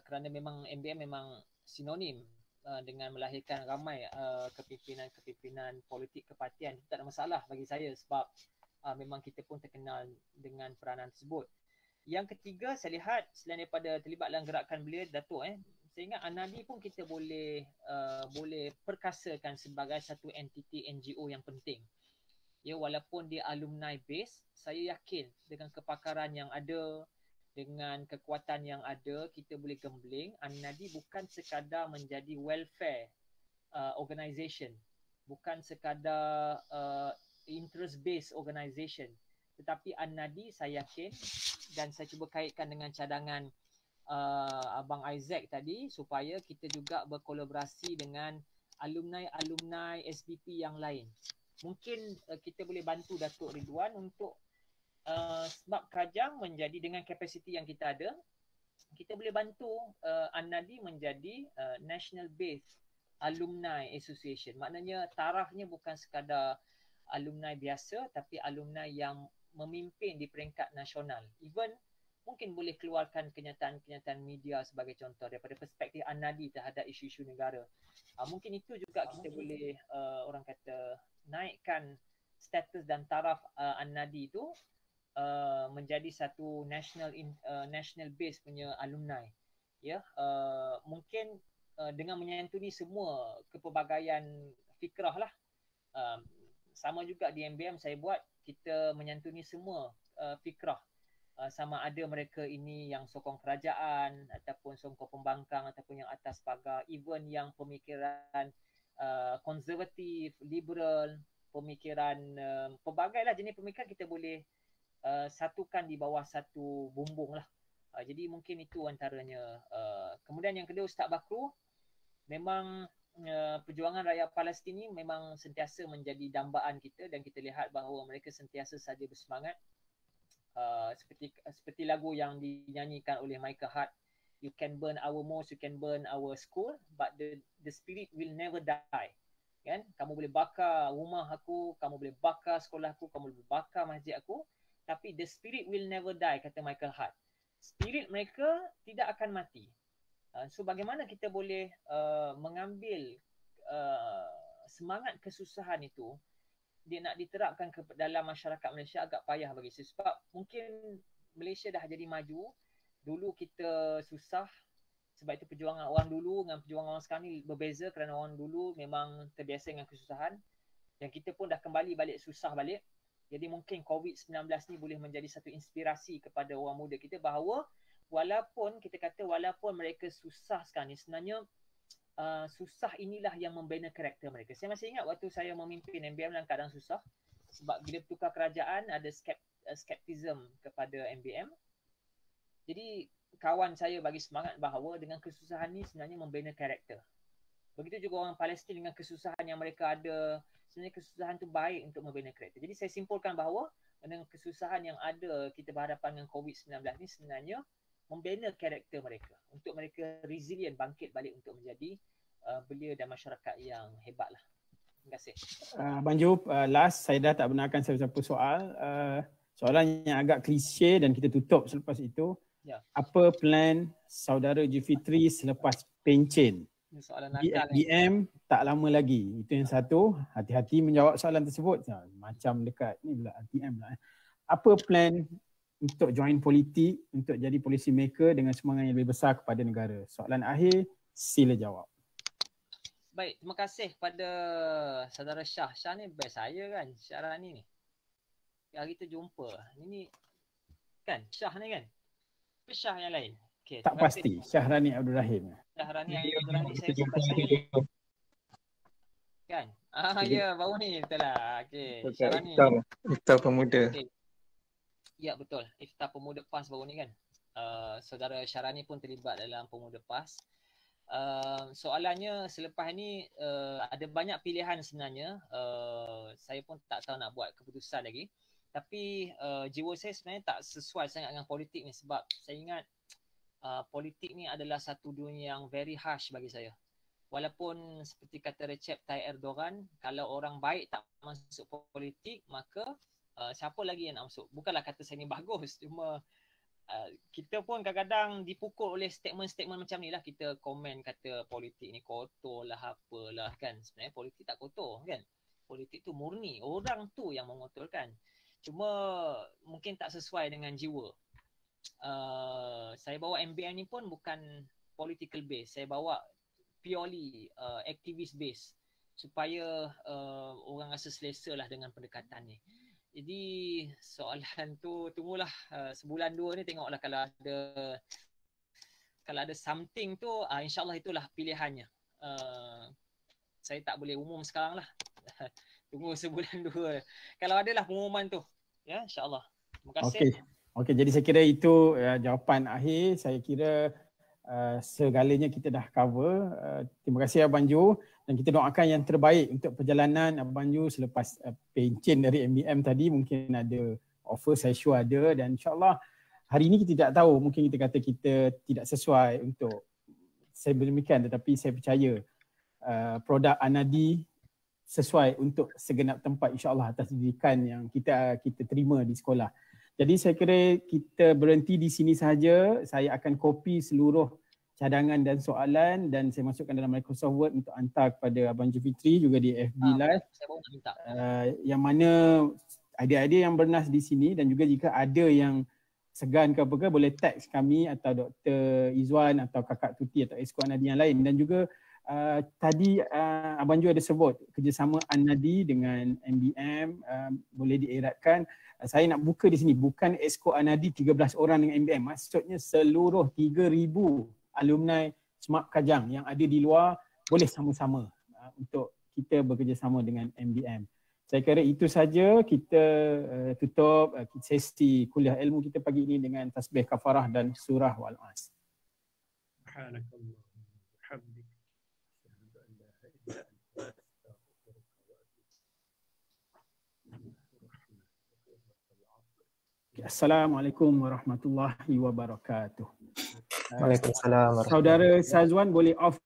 kerana memang MBM memang sinonim dengan melahirkan ramai kepimpinan politik kepartian. Tak ada masalah bagi saya sebab memang kita pun terkenal dengan peranan tersebut. Yang ketiga, saya lihat selain daripada terlibat dalam gerakan belia, Datuk, saya ingat An-Nadi pun kita boleh perkasakan sebagai satu entiti NGO yang penting. Ya, walaupun dia alumni base, saya yakin dengan kepakaran yang ada, dengan kekuatan yang ada, kita boleh gembling. An-Nadi bukan sekadar menjadi welfare organisation, bukan sekadar interest based organisation, tetapi An-Nadi saya yakin, dan saya cuba kaitkan dengan cadangan Abang Isaac tadi, supaya kita juga berkolaborasi dengan alumni SBP yang lain. Mungkin kita boleh bantu Datuk Ridwan untuk sebab Kerajang menjadi dengan kapasiti yang kita ada, kita boleh bantu An-Nadi menjadi national based alumni association. Maknanya tarafnya bukan sekadar alumni biasa, tapi alumni yang memimpin di peringkat nasional. Even mungkin boleh keluarkan kenyataan-kenyataan media sebagai contoh daripada perspektif An-Nadi terhadap isu-isu negara. Mungkin itu juga kita boleh orang kata naikkan status dan taraf An-Nadi itu menjadi satu national base punya alumni. Ya, mungkin dengan menyantuni semua kepelbagaian fikrah lah. Sama juga di MBM saya buat, kita menyantuni semua fikrah. Sama ada mereka ini yang sokong kerajaan ataupun sokong pembangkang ataupun yang atas pagar, even yang pemikiran konservatif, liberal, pemikiran pelbagai lah jenis pemikiran kita boleh satukan di bawah satu bumbung lah. Jadi mungkin itu antaranya. Kemudian yang kedua, Ustaz Bakru, memang perjuangan rakyat Palestin ni memang sentiasa menjadi dambaan kita, dan kita lihat bahawa mereka sentiasa saja bersemangat. Seperti lagu yang dinyanyikan oleh Michael Hart, you can burn our mosque, you can burn our school, but the spirit will never die. Kan? Kamu boleh bakar rumah aku, kamu boleh bakar sekolah aku, kamu boleh bakar masjid aku, tapi the spirit will never die, kata Michael Hart. Spirit mereka tidak akan mati. So bagaimana kita boleh mengambil semangat kesusahan itu, dia nak diterapkan ke dalam masyarakat Malaysia agak payah bagi saya. Sebab mungkin Malaysia dah jadi maju, dulu kita susah, sebab itu perjuangan orang dulu dengan perjuangan orang sekarang ni berbeza, kerana orang dulu memang terbiasa dengan kesusahan, dan kita pun dah kembali balik susah balik. Jadi mungkin COVID-19 ni boleh menjadi satu inspirasi kepada orang muda kita bahawa walaupun kita kata walaupun mereka susah sekarang ni, sebenarnya susah inilah yang membina karakter mereka. Saya masih ingat waktu saya memimpin MBM dalam keadaan susah, sebab bila bertukar kerajaan ada skeptism kepada MBM. Jadi kawan saya bagi semangat bahawa dengan kesusahan ni sebenarnya membina karakter. Begitu juga orang Palestin dengan kesusahan yang mereka ada, sebenarnya kesusahan tu baik untuk membina karakter. Jadi saya simpulkan bahawa dengan kesusahan yang ada kita berhadapan dengan COVID-19 ni sebenarnya membina karakter mereka, untuk mereka resilient, bangkit balik untuk menjadi belia dan masyarakat yang hebat lah. Terima kasih. Abang Job, last saya dah tak benarkan siapa-siapa soal. Soalan yang agak klise dan kita tutup selepas itu. Ya. Apa plan saudara Zulfitri selepas pencen? Soalan nakal BM tak lama lagi. Itu yang satu. Hati-hati menjawab soalan tersebut. Macam dekat ni pula RTM lah. Apa plan untuk join politik, untuk jadi policy maker dengan semangat yang lebih besar kepada negara? Soalan akhir, sila jawab. Baik, terima kasih kepada saudara Syah. Syah ni best saya kan, Syahrani ni. Hari tu jumpa. Ini kan Syah ni kan? Apa Syah yang lain? Okay, tak pasti, Syahrani Abdul Rahim. Syahrani Abdul Rahim saya sempat saya. Kan? Ya, baru ni betul lah. Okey, Syahrani. Iftar Pemuda. Okay. Ya, betul. Iftar Pemuda PAS baru ni kan. Saudara Syahrani pun terlibat dalam Pemuda PAS. Soalannya selepas ni ada banyak pilihan sebenarnya. Saya pun tak tahu nak buat keputusan lagi. Tapi jiwa saya sebenarnya tak sesuai sangat dengan politik ni, sebab saya ingat politik ni adalah satu dunia yang very harsh bagi saya. Walaupun seperti kata Recep Tayyip Erdogan, kalau orang baik tak masuk politik, maka siapa lagi yang nak masuk? Bukanlah kata saya ni bagus, cuma kita pun kadang-kadang dipukul oleh statement-statement macam ni lah. Kita komen kata politik ni kotor lah, apalah kan. Sebenarnya politik tak kotor kan. Politik tu murni, orang tu yang mengotorkan. Cuma mungkin tak sesuai dengan jiwa. Saya bawa MBM ni pun bukan political base. Saya bawa purely activist base. supaya orang rasa selesa lah dengan pendekatan ni. Jadi soalan tu tunggulah sebulan 2 ni, tengoklah kalau ada something tu, insyaAllah itulah pilihannya. Saya tak boleh umum sekarang lah. Tunggu sebulan 2. Kalau adalah pengumuman tu, ya, insyaAllah. Terima kasih. Okey, jadi saya kira itu jawapan akhir. Saya kira segalanya kita dah cover. Terima kasih Abang Jo, dan kita doakan yang terbaik untuk perjalanan Abang Jo selepas pencen dari MBM tadi. Mungkin ada offer, saya sure ada, dan insyaAllah hari ini kita tak tahu, mungkin kita kata kita tidak sesuai untuk saya demikian, tetapi saya percaya produk Anadi sesuai untuk segenap tempat insyaAllah atas didikan yang kita terima di sekolah. Jadi saya kira kita berhenti di sini sahaja. Saya akan copy seluruh cadangan dan soalan dan saya masukkan dalam Microsoft Word untuk hantar kepada Abang Jufitri juga di FB Live. Saya baru nak minta. Yang mana adik-adik yang bernas di sini, dan juga jika ada yang segan ke apa ke, boleh teks kami atau Dr. Izwan atau Kakak Tuti atau Esko Anadi yang lain. Dan juga tadi Abang Jo ada sebut kerjasama Anadi dengan MBM, boleh dieratkan. Saya nak buka di sini, bukan Esko Anadi 13 orang dengan MBM, maksudnya seluruh 3,000 alumni Smart Kajang yang ada di luar boleh sama-sama untuk kita bekerjasama dengan MBM. Saya kira itu saja, kita tutup sesi kuliah ilmu kita pagi ini dengan tasbih kafarah dan surah Wal-As. Assalamualaikum warahmatullahi wabarakatuh. Waalaikumsalam. Saudara Sazwan boleh off